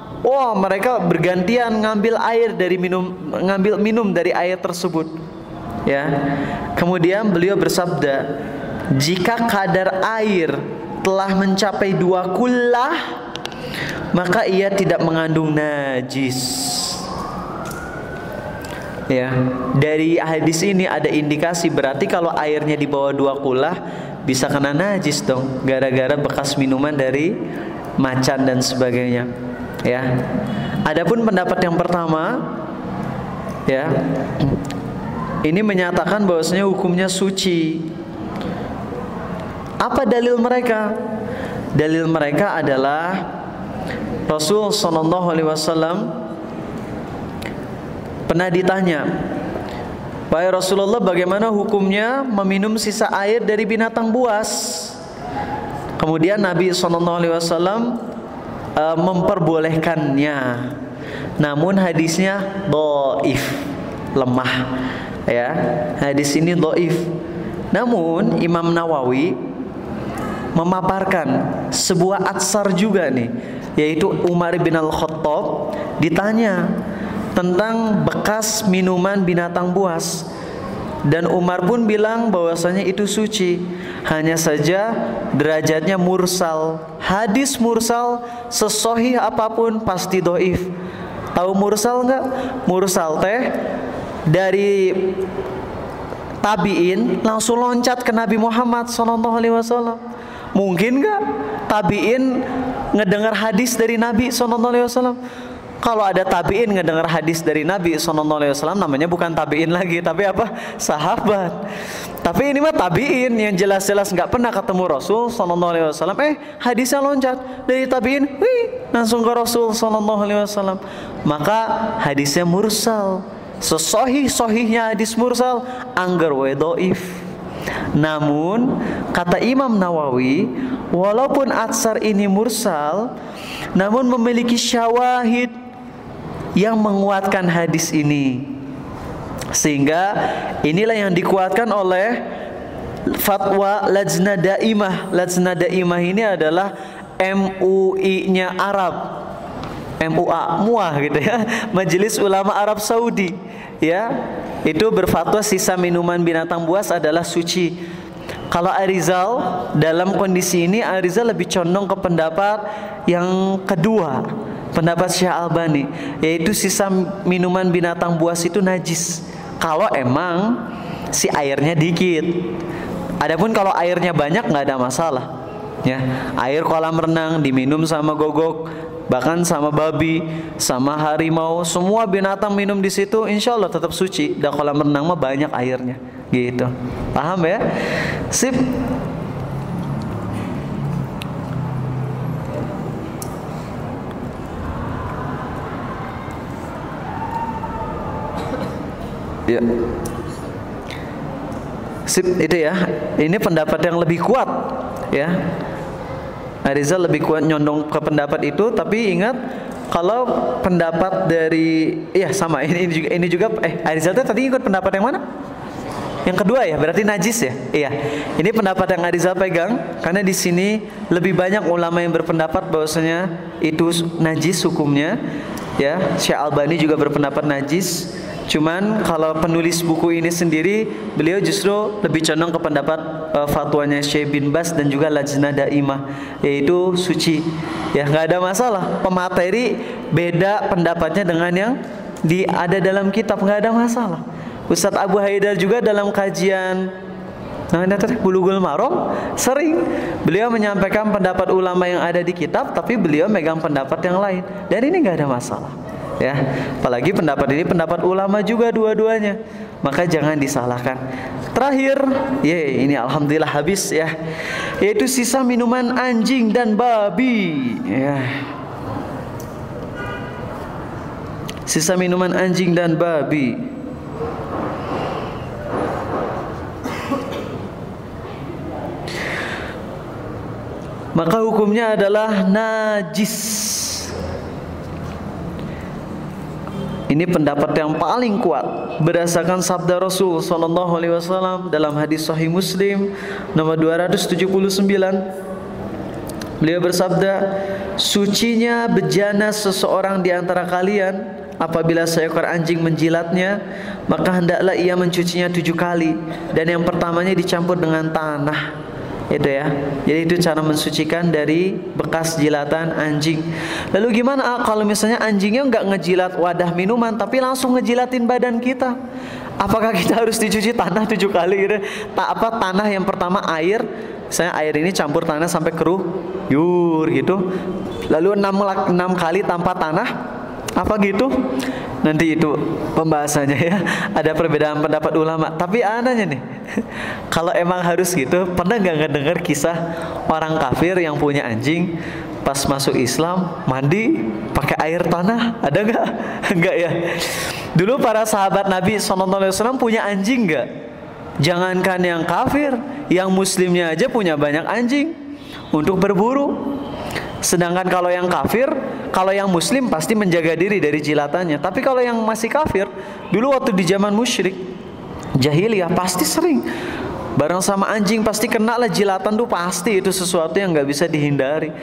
Speaker 2: mereka bergantian ngambil air dari minum dari air tersebut. Ya. Kemudian beliau bersabda, jika kadar air telah mencapai 2 kullah, maka ia tidak mengandung najis. Ya, dari hadis ini ada indikasi berarti kalau airnya di bawah 2 kullah bisa kena najis dong, gara-gara bekas minuman dari macan dan sebagainya. Ya. Adapun pendapat yang pertama, ya, ini menyatakan bahwasanya hukumnya suci. Apa dalil mereka? Dalil mereka adalah Rasul SAW pernah ditanya, wahai Rasulullah, bagaimana hukumnya meminum sisa air dari binatang buas? Kemudian Nabi SAW memperbolehkannya. Namun hadisnya dhaif, lemah. Ya, hadis ini dhaif. Namun Imam Nawawi memaparkan sebuah atsar juga nih, yaitu Umar bin Al-Khattab ditanya tentang bekas minuman binatang buas, dan Umar pun bilang bahwasanya itu suci, hanya saja derajatnya mursal. Hadis mursal sesahih apapun pasti dhaif. Tahu mursal nggak? Mursal teh dari tabiin langsung loncat ke Nabi Muhammad SAW. Mungkin nggak tabiin ngedengar hadis dari Nabi SAW. Kalau ada tabiin ngedengar hadis dari Nabi SAW, namanya bukan tabiin lagi, tapi apa? Sahabat. Tapi ini mah tabiin yang jelas-jelas nggak pernah ketemu Rasul SAW. Hadisnya loncat dari tabiin, langsung ke Rasul SAW. Maka hadisnya mursal. Sesohih-sohihnya hadis mursal, anggar we doif. Namun kata Imam Nawawi, walaupun atsar ini mursal, namun memiliki syawahid yang menguatkan hadis ini, sehingga inilah yang dikuatkan oleh fatwa Lajnah Daimah. Lajnah Daimah ini adalah MUI-nya Arab, MUA gitu ya, Majelis Ulama Arab Saudi ya. Itu berfatwa sisa minuman binatang buas adalah suci. Kalau Arizal dalam kondisi ini, Arizal lebih condong ke pendapat yang kedua, pendapat Syekh Albani, yaitu sisa minuman binatang buas itu najis kalau emang si airnya dikit. Adapun kalau airnya banyak nggak ada masalah ya. Air kolam renang diminum sama gogok, bahkan sama babi, sama harimau, semua binatang minum di situ, insya Allah tetap suci. Dan kolam renang mah banyak airnya, gitu. Paham ya? Sip. Ya. Sip, itu ya. Ini pendapat yang lebih kuat, ya. Arizal lebih kuat nyondong ke pendapat itu, tapi ingat kalau pendapat dari sama ini juga Arizal tadi ikut pendapat yang mana? Yang kedua ya, berarti najis ya. Iya. Ini pendapat yang Arizal pegang karena di sini lebih banyak ulama yang berpendapat bahwasanya itu najis hukumnya. Ya, Syekh Albani juga berpendapat najis. Cuman kalau penulis buku ini sendiri, beliau justru lebih condong ke pendapat fatwanya Syekh bin Bas dan juga Lajnah Daimah, yaitu suci. Ya, nggak ada masalah. Pemateri beda pendapatnya dengan yang ada dalam kitab, nggak ada masalah. Ustadz Abu Haidar juga dalam kajian Bulughul Maram sering beliau menyampaikan pendapat ulama yang ada di kitab, tapi beliau megang pendapat yang lain, dan ini nggak ada masalah. Ya, apalagi pendapat ini pendapat ulama juga dua-duanya, maka jangan disalahkan. Terakhir, ini alhamdulillah habis ya, yaitu sisa minuman anjing dan babi. Ya, sisa minuman anjing dan babi. Maka hukumnya adalah najis. Ini pendapat yang paling kuat berdasarkan sabda Rasul sallallahu alaihi wasallam dalam hadis Sahih Muslim nomor 279. Beliau bersabda, sucinya bejana seseorang di antara kalian apabila seekor anjing menjilatnya, maka hendaklah ia mencucinya 7 kali, dan yang pertamanya dicampur dengan tanah. Itu ya. Jadi itu cara mensucikan dari bekas jilatan anjing. Lalu gimana kalau misalnya anjingnya nggak ngejilat wadah minuman, tapi langsung ngejilatin badan kita? Apakah kita harus dicuci tanah 7 kali gitu? Tanah yang pertama air, misalnya air ini campur tanah sampai keruh, gitu. Lalu 6 kali tanpa tanah, apa gitu? Nanti itu pembahasannya ya. Ada perbedaan pendapat ulama. Tapi anehnya nih, kalau emang harus gitu, pernah nggak ngedengar kisah orang kafir yang punya anjing pas masuk Islam mandi pakai air tanah? Ada nggak? Enggak ya. Dulu para sahabat Nabi SAW punya anjing nggak? Jangankan yang kafir, yang muslimnya aja punya banyak anjing untuk berburu. Sedangkan kalau yang kafir, kalau yang muslim pasti menjaga diri dari jilatannya. Tapi kalau yang masih kafir, dulu waktu di zaman musyrik jahiliyah pasti sering bareng sama anjing, pasti kena lah jilatan tuh, pasti itu sesuatu yang nggak bisa dihindari.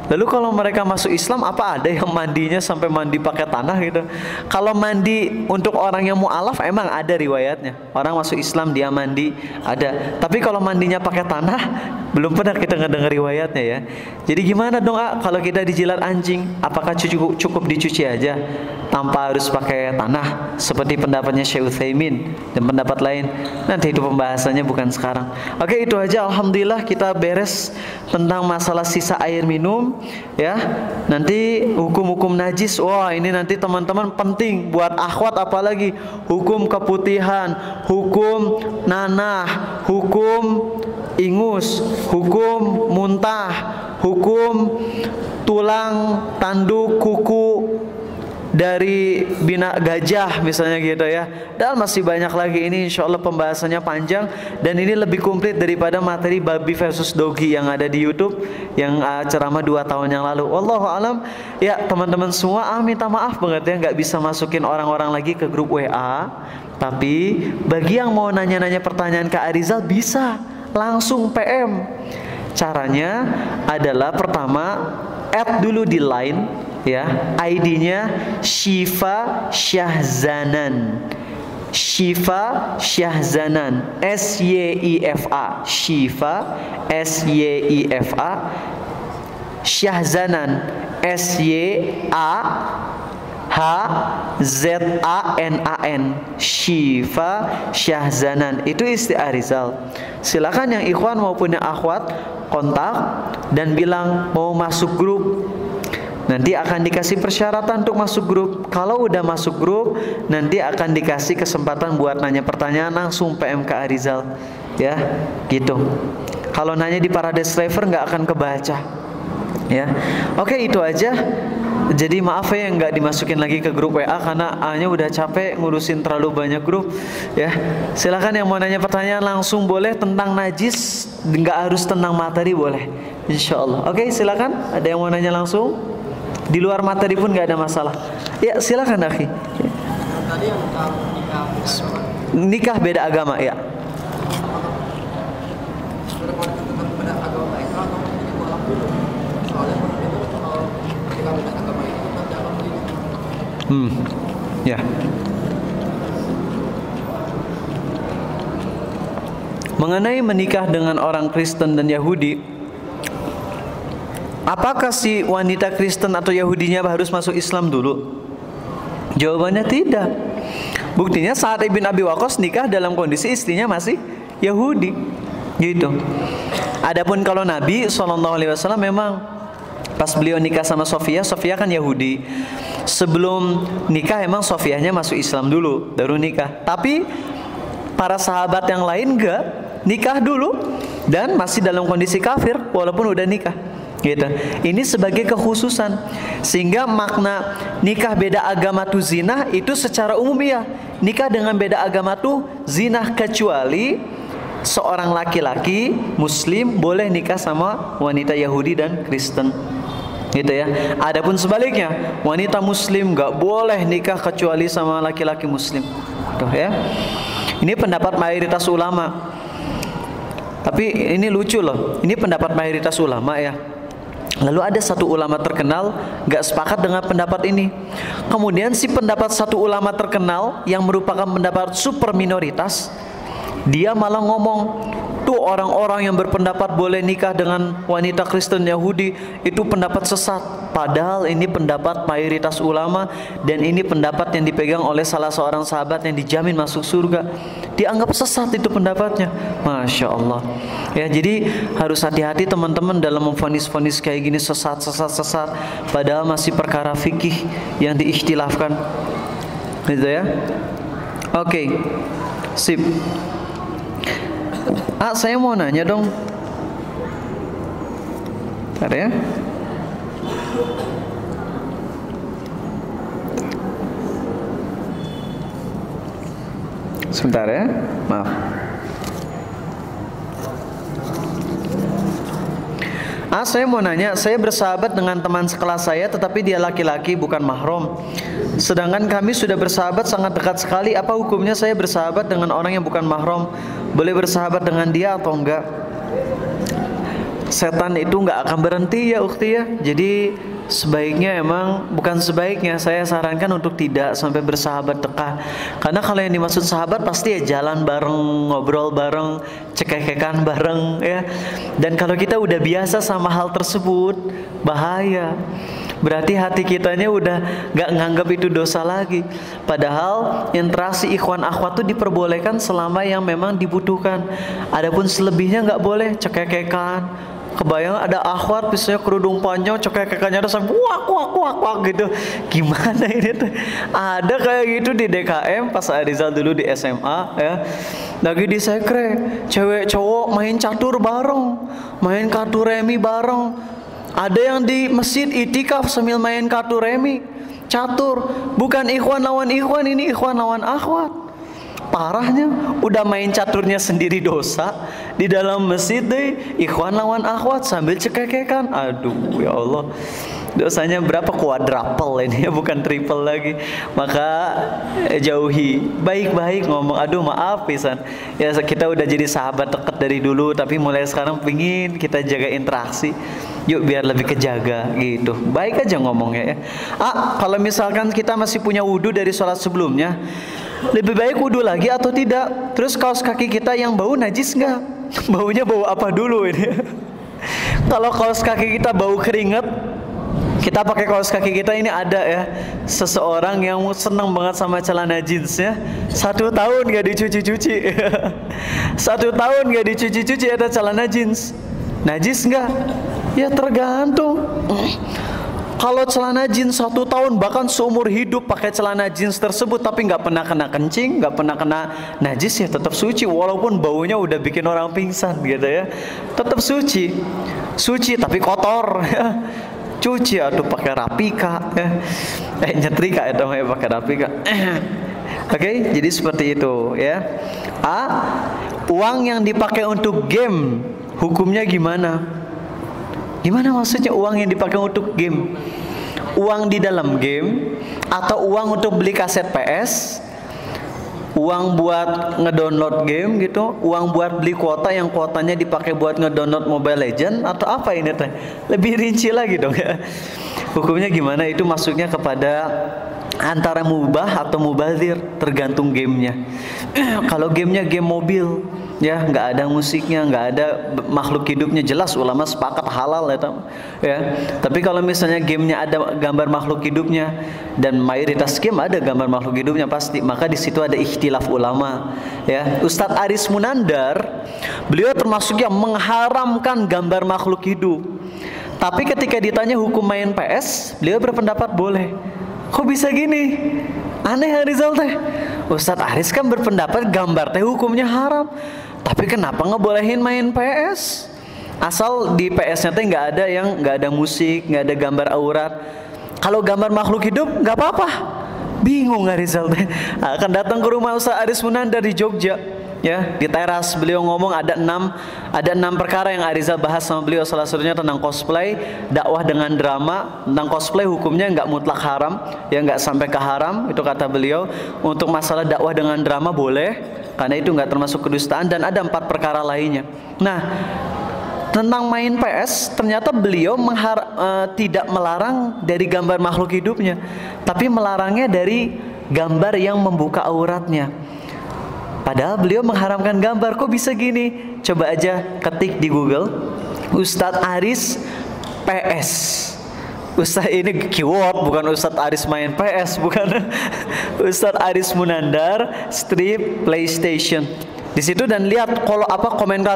Speaker 2: Lalu kalau mereka masuk Islam, apa ada yang mandinya sampai mandi pakai tanah gitu? Kalau mandi untuk orang yang mu'alaf emang ada riwayatnya, orang masuk Islam dia mandi, ada. Tapi kalau mandinya pakai tanah, Belum pernah kita ngedengar riwayatnya ya. Jadi gimana dong kalau kita dijilat anjing? Apakah cukup dicuci aja tanpa harus pakai tanah seperti pendapatnya Syekh Utsaimin dan pendapat lain? Nanti itu pembahasannya bukan sekarang. Oke, itu aja. Alhamdulillah kita beres tentang masalah sisa air minum ya. Nanti hukum-hukum najis. Wah, ini nanti teman-teman penting buat akhwat, apalagi hukum keputihan, hukum nanah, hukum ingus, hukum muntah, hukum tulang tanduk kuku dari bina gajah misalnya gitu ya. Dan masih banyak lagi, ini insya Allah pembahasannya panjang dan ini lebih komplit daripada materi babi versus dogi yang ada di YouTube yang ceramah 2 tahun yang lalu. Wallahu alam. Ya teman-teman semua, minta maaf banget ya nggak bisa masukin orang-orang lagi ke grup WA. Tapi bagi yang mau nanya-nanya pertanyaan ke Arizal bisa langsung PM. Caranya adalah pertama add dulu di Line ya, ID-nya Syifa Syahzanan. Syifa Syahzanan, SYIFA, Syifa SYIFA, Syahzanan, SYAHZANAN, Syifa Syahzanan. Itu istri Arizal. Silakan yang ikhwan maupun yang akhwat kontak dan bilang mau masuk grup. Nanti akan dikasih persyaratan untuk masuk grup. Kalau udah masuk grup, nanti akan dikasih kesempatan buat nanya pertanyaan langsung PM ke Arizal. Ya, gitu. Kalau nanya di Paradise Driver nggak akan kebaca. Ya, oke, itu aja. Jadi maaf ya nggak dimasukin lagi ke grup WA karena A-nya udah capek ngurusin terlalu banyak grup ya. Silakan yang mau nanya pertanyaan langsung boleh, tentang najis, nggak harus tentang materi boleh, insya Allah. Oke, silakan. Ada yang mau nanya langsung? Di luar materi pun nggak ada masalah. Ya silakan akhi.
Speaker 3: Tadi yang
Speaker 2: Nikah beda agama ya.
Speaker 3: beda agama itu atau pulang dulu. Soalnya kalau kita beda agama itu kan dalam diri.
Speaker 2: Ya. Mengenai menikah dengan orang Kristen dan Yahudi, apakah si wanita Kristen atau Yahudinya harus masuk Islam dulu? Jawabannya tidak. Buktinya saat Ibn Abi Waqqas nikah dalam kondisi istrinya masih Yahudi, gitu. Adapun kalau Nabi SAW memang pas beliau nikah sama Sofia, Sofia kan Yahudi. Sebelum nikah emang Sofianya masuk Islam dulu, baru nikah. Tapi para sahabat yang lain enggak, nikah dulu dan masih dalam kondisi kafir walaupun udah nikah. Gitu. Ini sebagai kekhususan, sehingga makna nikah beda agama tu zina itu secara umum ya. Nikah dengan beda agama tu zina, kecuali seorang laki-laki Muslim boleh nikah sama wanita Yahudi dan Kristen. Gitu ya. Adapun sebaliknya, wanita Muslim nggak boleh nikah kecuali sama laki-laki Muslim. Tuh ya. Ini pendapat mayoritas ulama. Tapi ini lucu loh. Ini pendapat mayoritas ulama ya. Lalu ada satu ulama terkenal gak sepakat dengan pendapat ini. Kemudian si pendapat satu ulama terkenal yang merupakan pendapat super minoritas, dia malah ngomong, tuh orang-orang yang berpendapat boleh nikah dengan wanita Kristen Yahudi itu pendapat sesat. Padahal ini pendapat mayoritas ulama dan ini pendapat yang dipegang oleh salah seorang sahabat yang dijamin masuk surga. Dianggap sesat itu pendapatnya. Masya Allah. Ya, jadi harus hati-hati teman-teman dalam memvonis-vonis kayak gini, sesat. Padahal masih perkara fikih yang diikhtilafkan. Gitu ya. Oke. Sip. Saya mau nanya dong. Bentar ya. Sebentar ya, maaf. Saya mau nanya, saya bersahabat dengan teman sekelas saya tetapi dia laki-laki bukan mahram. Sedangkan kami sudah bersahabat sangat dekat sekali. Apa hukumnya saya bersahabat dengan orang yang bukan mahram? Boleh bersahabat dengan dia atau enggak? Setan itu enggak akan berhenti ya ukhti ya. Jadi sebaiknya emang bukan sebaiknya, saya sarankan untuk tidak sampai bersahabat dekat. Karena kalau yang dimaksud sahabat pasti ya jalan bareng, ngobrol bareng, cekek-cekekan bareng ya. Dan kalau kita udah biasa sama hal tersebut, bahaya. Berarti hati kitanya udah gak nganggap itu dosa lagi. Padahal interaksi ikhwan akhwat itu diperbolehkan selama yang memang dibutuhkan. Adapun selebihnya gak boleh cekek-cekekan. Kebayang ada akhwat misalnya kerudung panjang cekek-cekekannya ada sampai wak gitu. Gimana ini tuh? Ada kayak gitu di DKM pas Arizal dulu di SMA ya. Lagi di sekre, cewek cowok main catur bareng, main kartu remi bareng. Ada yang di masjid itikaf sambil main kartu remi, catur. Bukan ikhwan lawan ikhwan, ini ikhwan lawan akhwat. Parahnya, udah main caturnya sendiri dosa, di dalam masjid deh ikhwan lawan akhwat sambil cekek-cekekan. Aduh ya Allah, dosanya berapa kuadrupel ini ya, bukan triple lagi. Maka jauhi, baik-baik ngomong, aduh maaf pisan ya, kita udah jadi sahabat dekat dari dulu, tapi mulai sekarang pingin kita jaga interaksi, yuk biar lebih kejaga gitu. Baik aja ngomongnya ya. Kalau misalkan kita masih punya wudhu dari sholat sebelumnya, lebih baik wudhu lagi atau tidak? Terus kaos kaki kita yang bau najis nggak? Baunya bau apa dulu ini? Kalau kaos kaki kita bau keringat, kita pakai kaos kaki kita ini. Ada ya seseorang yang senang banget sama celana jeansnya, 1 tahun gak dicuci-cuci. 1 tahun gak dicuci-cuci ada celana jeans, najis nggak? Ya tergantung. Kalau celana jeans 1 tahun bahkan seumur hidup pakai celana jeans tersebut tapi nggak pernah kena kencing, nggak pernah kena najis, ya tetap suci walaupun baunya udah bikin orang pingsan gitu ya. Tetap suci, suci tapi kotor ya. Cuci atau pakai rapika ya. Nyetrika itu namanya pakai rapika. Oke, jadi seperti itu ya. Uang yang dipakai untuk game hukumnya gimana? Gimana maksudnya uang yang dipakai untuk game? Uang di dalam game atau uang untuk beli kaset PS? Uang buat ngedownload game gitu? Uang buat beli kuota yang kuotanya dipakai buat ngedownload Mobile Legend? Atau apa ini teh? Lebih rinci lagi dong ya. Hukumnya gimana? Itu masuknya kepada antara mubah atau mubazir, tergantung gamenya. Kalau gamenya game mobil ya, nggak ada musiknya, nggak ada makhluk hidupnya, jelas ulama sepakat halal ya. Tapi kalau misalnya gamenya ada gambar makhluk hidupnya, dan mayoritas game ada gambar makhluk hidupnya pasti, maka di situ ada ikhtilaf ulama ya. Ustadz Aris Munandar, beliau termasuk yang mengharamkan gambar makhluk hidup. Tapi ketika ditanya hukum main PS, beliau berpendapat boleh. Kok bisa gini? Aneh Arizal teh. Ustadz Aris kan berpendapat gambar teh hukumnya haram, tapi kenapa ngebolehin main PS? Asal di PS-nya teh nggak ada musik, nggak ada gambar aurat. Kalau gambar makhluk hidup nggak apa-apa. Bingung Arizal teh. Akan datang ke rumah Ustadz Aris Munandar di Jogja. Ya, di teras beliau ngomong ada 6 perkara yang Arizal bahas sama beliau. Salah satunya tentang cosplay, dakwah dengan drama. Tentang cosplay hukumnya nggak mutlak haram, ya nggak sampai ke haram, itu kata beliau. Untuk masalah dakwah dengan drama boleh, karena itu nggak termasuk kedustaan, dan ada 4 perkara lainnya. Nah, tentang main PS, ternyata beliau tidak melarang dari gambar makhluk hidupnya, tapi melarangnya dari gambar yang membuka auratnya. Padahal beliau mengharamkan gambar. Kok bisa gini? Coba aja ketik di Google Ustadz Aris PS. Ustadz ini keyword, bukan Ustadz Aris main PS, bukan. Ustadz Aris Munandar strip PlayStation. Di situ dan lihat kalau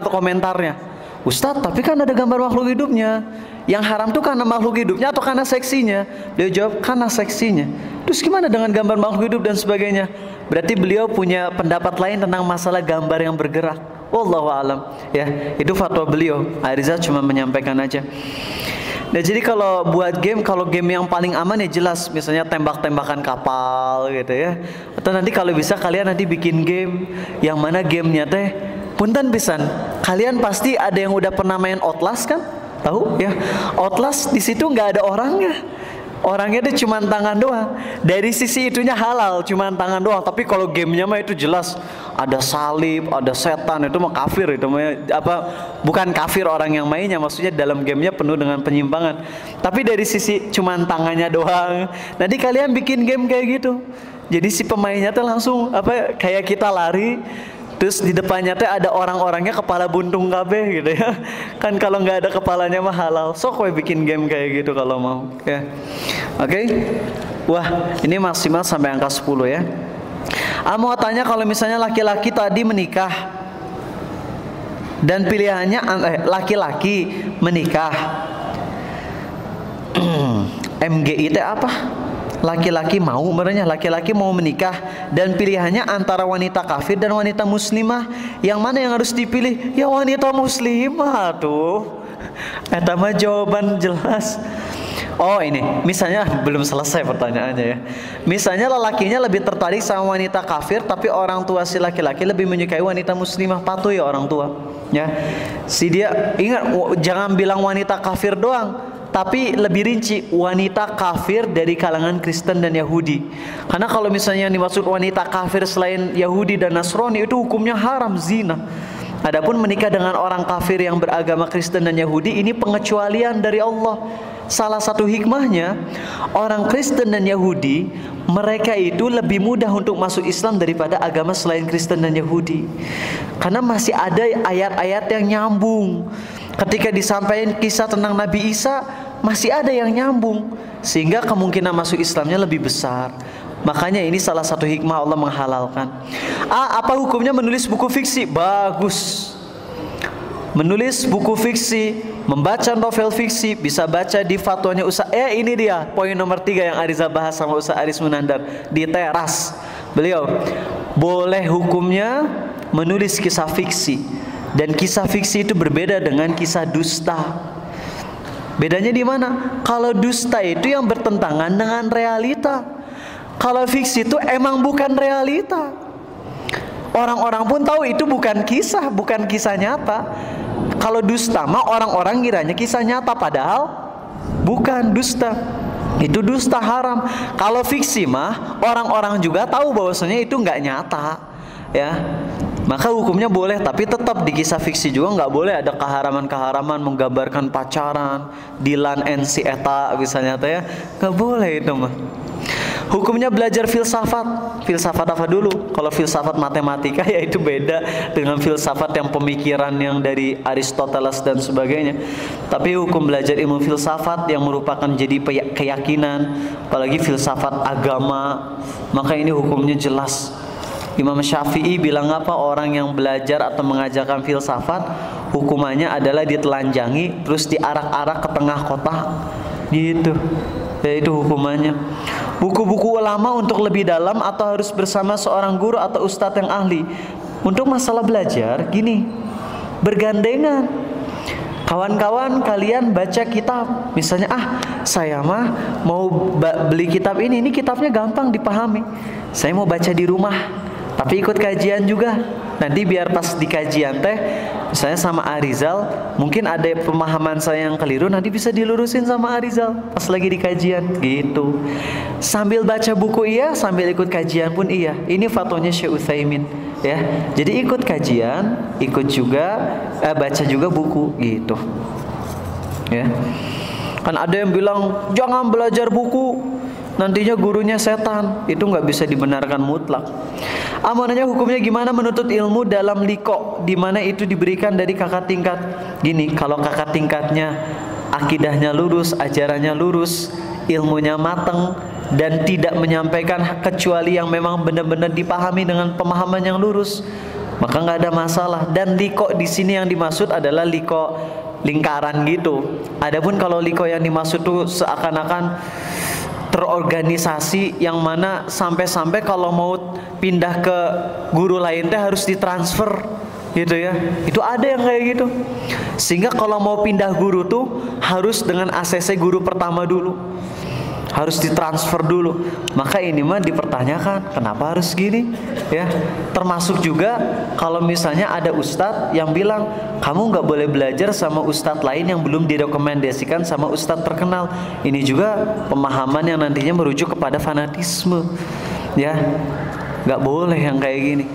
Speaker 2: komentarnya. Ustadz, tapi kan ada gambar makhluk hidupnya. Yang haram tuh karena makhluk hidupnya atau karena seksinya? Beliau jawab karena seksinya. Terus gimana dengan gambar makhluk hidup dan sebagainya? Berarti beliau punya pendapat lain tentang masalah gambar yang bergerak. Wallahu alam. Ya, itu fatwa beliau. Arizal cuma menyampaikan aja. Nah, jadi kalau buat game, kalau game yang paling aman ya jelas, misalnya tembak-tembakan kapal gitu ya. Atau nanti kalau bisa kalian nanti bikin game yang mana gamenya teh punten pisan. Kalian pasti ada yang udah pernah main Outlast kan? Tahu ya? Outlast di situ nggak ada orangnya. orangnya itu cuma tangan doang. Dari sisi itunya halal, cuma tangan doang. Tapi kalau gamenya mah itu jelas ada salib, ada setan, itu mah kafir. Itu mah bukan kafir orang yang mainnya, maksudnya dalam gamenya penuh dengan penyimpangan. Tapi dari sisi cuma tangannya doang. Nanti kalian bikin game kayak gitu. Jadi si pemainnya tuh langsung kayak kita lari, terus di depannya tuh ada orang-orangnya kepala buntung kabeh gitu ya. Kan kalau nggak ada kepalanya mah halal. So kowe bikin game kayak gitu kalau mau ya. Oke. Wah, ini maksimal sampai angka 10 ya. Mau tanya, kalau misalnya laki-laki tadi menikah dan pilihannya laki-laki menikah. MGI itu apa? Laki-laki mau menikah dan pilihannya antara wanita kafir dan wanita muslimah, yang mana yang harus dipilih? Ya wanita muslimah tuh. Eta mah jawaban jelas. Oh ini, misalnya belum selesai pertanyaannya ya. Misalnya lelakinya lebih tertarik sama wanita kafir, tapi orang tua si laki-laki lebih menyukai wanita muslimah, patuh ya orang tua. Ya, si dia ingat jangan bilang wanita kafir doang, tapi lebih rinci wanita kafir dari kalangan Kristen dan Yahudi. Karena kalau misalnya yang dimaksud wanita kafir selain Yahudi dan Nasrani itu hukumnya haram, zina. Adapun menikah dengan orang kafir yang beragama Kristen dan Yahudi ini pengecualian dari Allah. Salah satu hikmahnya, orang Kristen dan Yahudi mereka itu lebih mudah untuk masuk Islam daripada agama selain Kristen dan Yahudi. Karena masih ada ayat-ayat yang nyambung. Ketika disampaikan kisah tentang Nabi Isa, masih ada yang nyambung, sehingga kemungkinan masuk Islamnya lebih besar. Makanya ini salah satu hikmah Allah menghalalkan. Apa hukumnya menulis buku fiksi? Bagus. Menulis buku fiksi, membaca novel fiksi, bisa baca di fatwanya Ustaz. Ini dia poin nomor 3 yang Ariza bahas sama Ustaz Aris Munandar di teras. Beliau boleh hukumnya menulis kisah fiksi. Dan kisah fiksi itu berbeda dengan kisah dusta. Bedanya di mana? Kalau dusta itu yang bertentangan dengan realita. Kalau fiksi itu emang bukan realita. Orang-orang pun tahu itu bukan kisah nyata. Kalau dusta mah orang-orang kiranya kisah nyata, padahal bukan dusta. Itu dusta haram. Kalau fiksi mah orang-orang juga tahu bahwasanya itu nggak nyata, ya. Maka hukumnya boleh, tapi tetap di kisah fiksi juga nggak boleh ada keharaman-keharaman menggambarkan pacaran, Dilan and si Eta misalnya tuh ya, nggak boleh itu mah. Hukumnya belajar filsafat. Filsafat apa dulu? Kalau filsafat matematika ya itu beda dengan filsafat yang pemikiran yang dari Aristoteles dan sebagainya. Tapi hukum belajar ilmu filsafat yang merupakan jadi keyakinan, apalagi filsafat agama, maka ini hukumnya jelas. Imam Syafi'i bilang apa? Orang yang belajar atau mengajarkan filsafat hukumannya adalah ditelanjangi terus diarak-arak ke tengah kota gitu. Ya itu hukumannya. Buku-buku ulama untuk lebih dalam atau harus bersama seorang guru atau ustadz yang ahli. Untuk masalah belajar gini, bergandengan. Kawan-kawan kalian baca kitab, misalnya saya mah mau beli kitab ini kitabnya gampang dipahami, saya mau baca di rumah tapi ikut kajian juga. Nanti biar pas di kajian teh misalnya sama Arizal, mungkin ada pemahaman saya yang keliru, nanti bisa dilurusin sama Arizal pas lagi di kajian gitu. Sambil baca buku iya, sambil ikut kajian pun iya. Ini fatwanya Syekh Utsaimin ya. Jadi ikut kajian, ikut juga baca juga buku gitu. Ya. Kan ada yang bilang jangan belajar buku, nantinya gurunya setan. Itu nggak bisa dibenarkan mutlak. Amanahnya hukumnya gimana menuntut ilmu dalam liko, di mana itu diberikan dari kakak tingkat. Gini, kalau kakak tingkatnya akidahnya lurus, ajarannya lurus, ilmunya mateng dan tidak menyampaikan kecuali yang memang benar-benar dipahami dengan pemahaman yang lurus, maka nggak ada masalah. Dan liko di sini yang dimaksud adalah liko lingkaran gitu. Adapun kalau liko yang dimaksud tuh seakan-akan terorganisasi yang mana sampai-sampai kalau mau pindah ke guru lain teh harus ditransfer gitu ya. Itu ada yang kayak gitu. Sehingga kalau mau pindah guru tuh harus dengan ACC guru pertama dulu. harus ditransfer dulu. Maka ini mah dipertanyakan, kenapa harus gini? Ya, termasuk juga kalau misalnya ada ustadz yang bilang kamu nggak boleh belajar sama ustadz lain yang belum direkomendasikan sama ustadz terkenal. Ini juga pemahaman yang nantinya merujuk kepada fanatisme. Ya, nggak boleh yang kayak gini.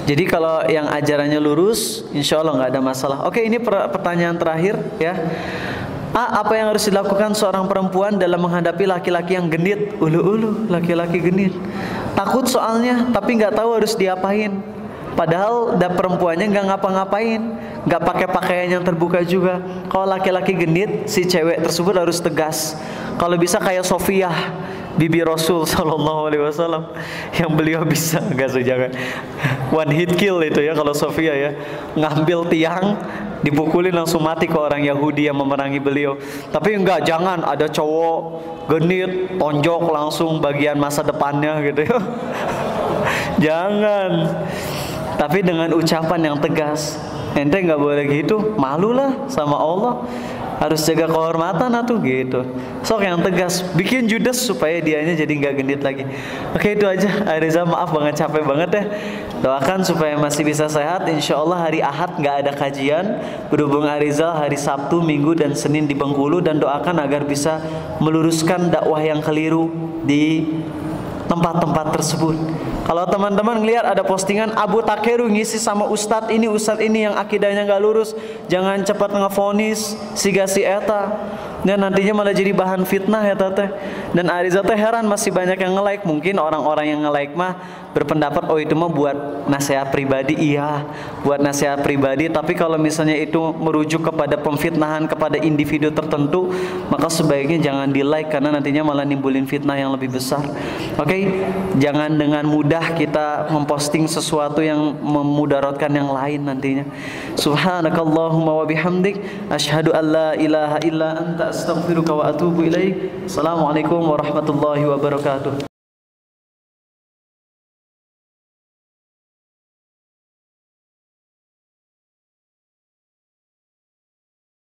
Speaker 2: Jadi kalau yang ajarannya lurus, insya Allah nggak ada masalah. Oke, ini pertanyaan terakhir ya. Apa yang harus dilakukan seorang perempuan dalam menghadapi laki-laki yang genit? Ulu-ulu, laki-laki genit. Takut soalnya, tapi nggak tahu harus diapain. Padahal perempuannya nggak ngapa-ngapain, nggak pakai pakaian yang terbuka juga. Kalau laki-laki genit, si cewek tersebut harus tegas. Kalau bisa kayak Sofiyah, bibi Rasul Sallallahu Alaihi Wasallam, yang beliau bisa nggak jangan one hit kill itu ya kalau Sofiyah ya, ngambil tiang dipukulin langsung mati ke orang Yahudi yang memerangi beliau. Tapi enggak, jangan ada cowok genit tonjok langsung bagian masa depannya gitu ya. Jangan. Tapi dengan ucapan yang tegas. Ente nggak boleh gitu, malulah sama Allah. Harus jaga kehormatan atuh gitu. Sok yang tegas, bikin judes supaya dianya jadi nggak genit lagi. Oke, itu aja. Ariza, maaf banget, capek banget ya. Doakan supaya masih bisa sehat. Insya Allah hari Ahad nggak ada kajian. Berhubung Arizal hari Sabtu, Minggu, dan Senin di Bengkulu, dan doakan agar bisa meluruskan dakwah yang keliru di tempat-tempat tersebut. Kalau teman-teman ngelihat ada postingan Abu Takeru ngisi sama ustadz ini yang akidahnya nggak lurus, jangan cepat ngevonis siga si eta, dan nantinya malah jadi bahan fitnah ya tete. Dan Ariza teh heran masih banyak yang nge-like. Mungkin orang-orang yang nge-like mah berpendapat oh itu mah buat nasihat pribadi. Iya, buat nasihat pribadi. Tapi kalau misalnya itu merujuk kepada pemfitnahan kepada individu tertentu, maka sebaiknya jangan di-like karena nantinya malah nimbulin fitnah yang lebih besar. Oke, jangan dengan mudah kita memposting sesuatu yang memudaratkan yang lain nantinya. Subhanakallahumma wa bihamdik, asyhadu an la ilaha illa anta astaghfiruka wa atubu ilaik. Assalamualaikum warahmatullahi wabarakatuh.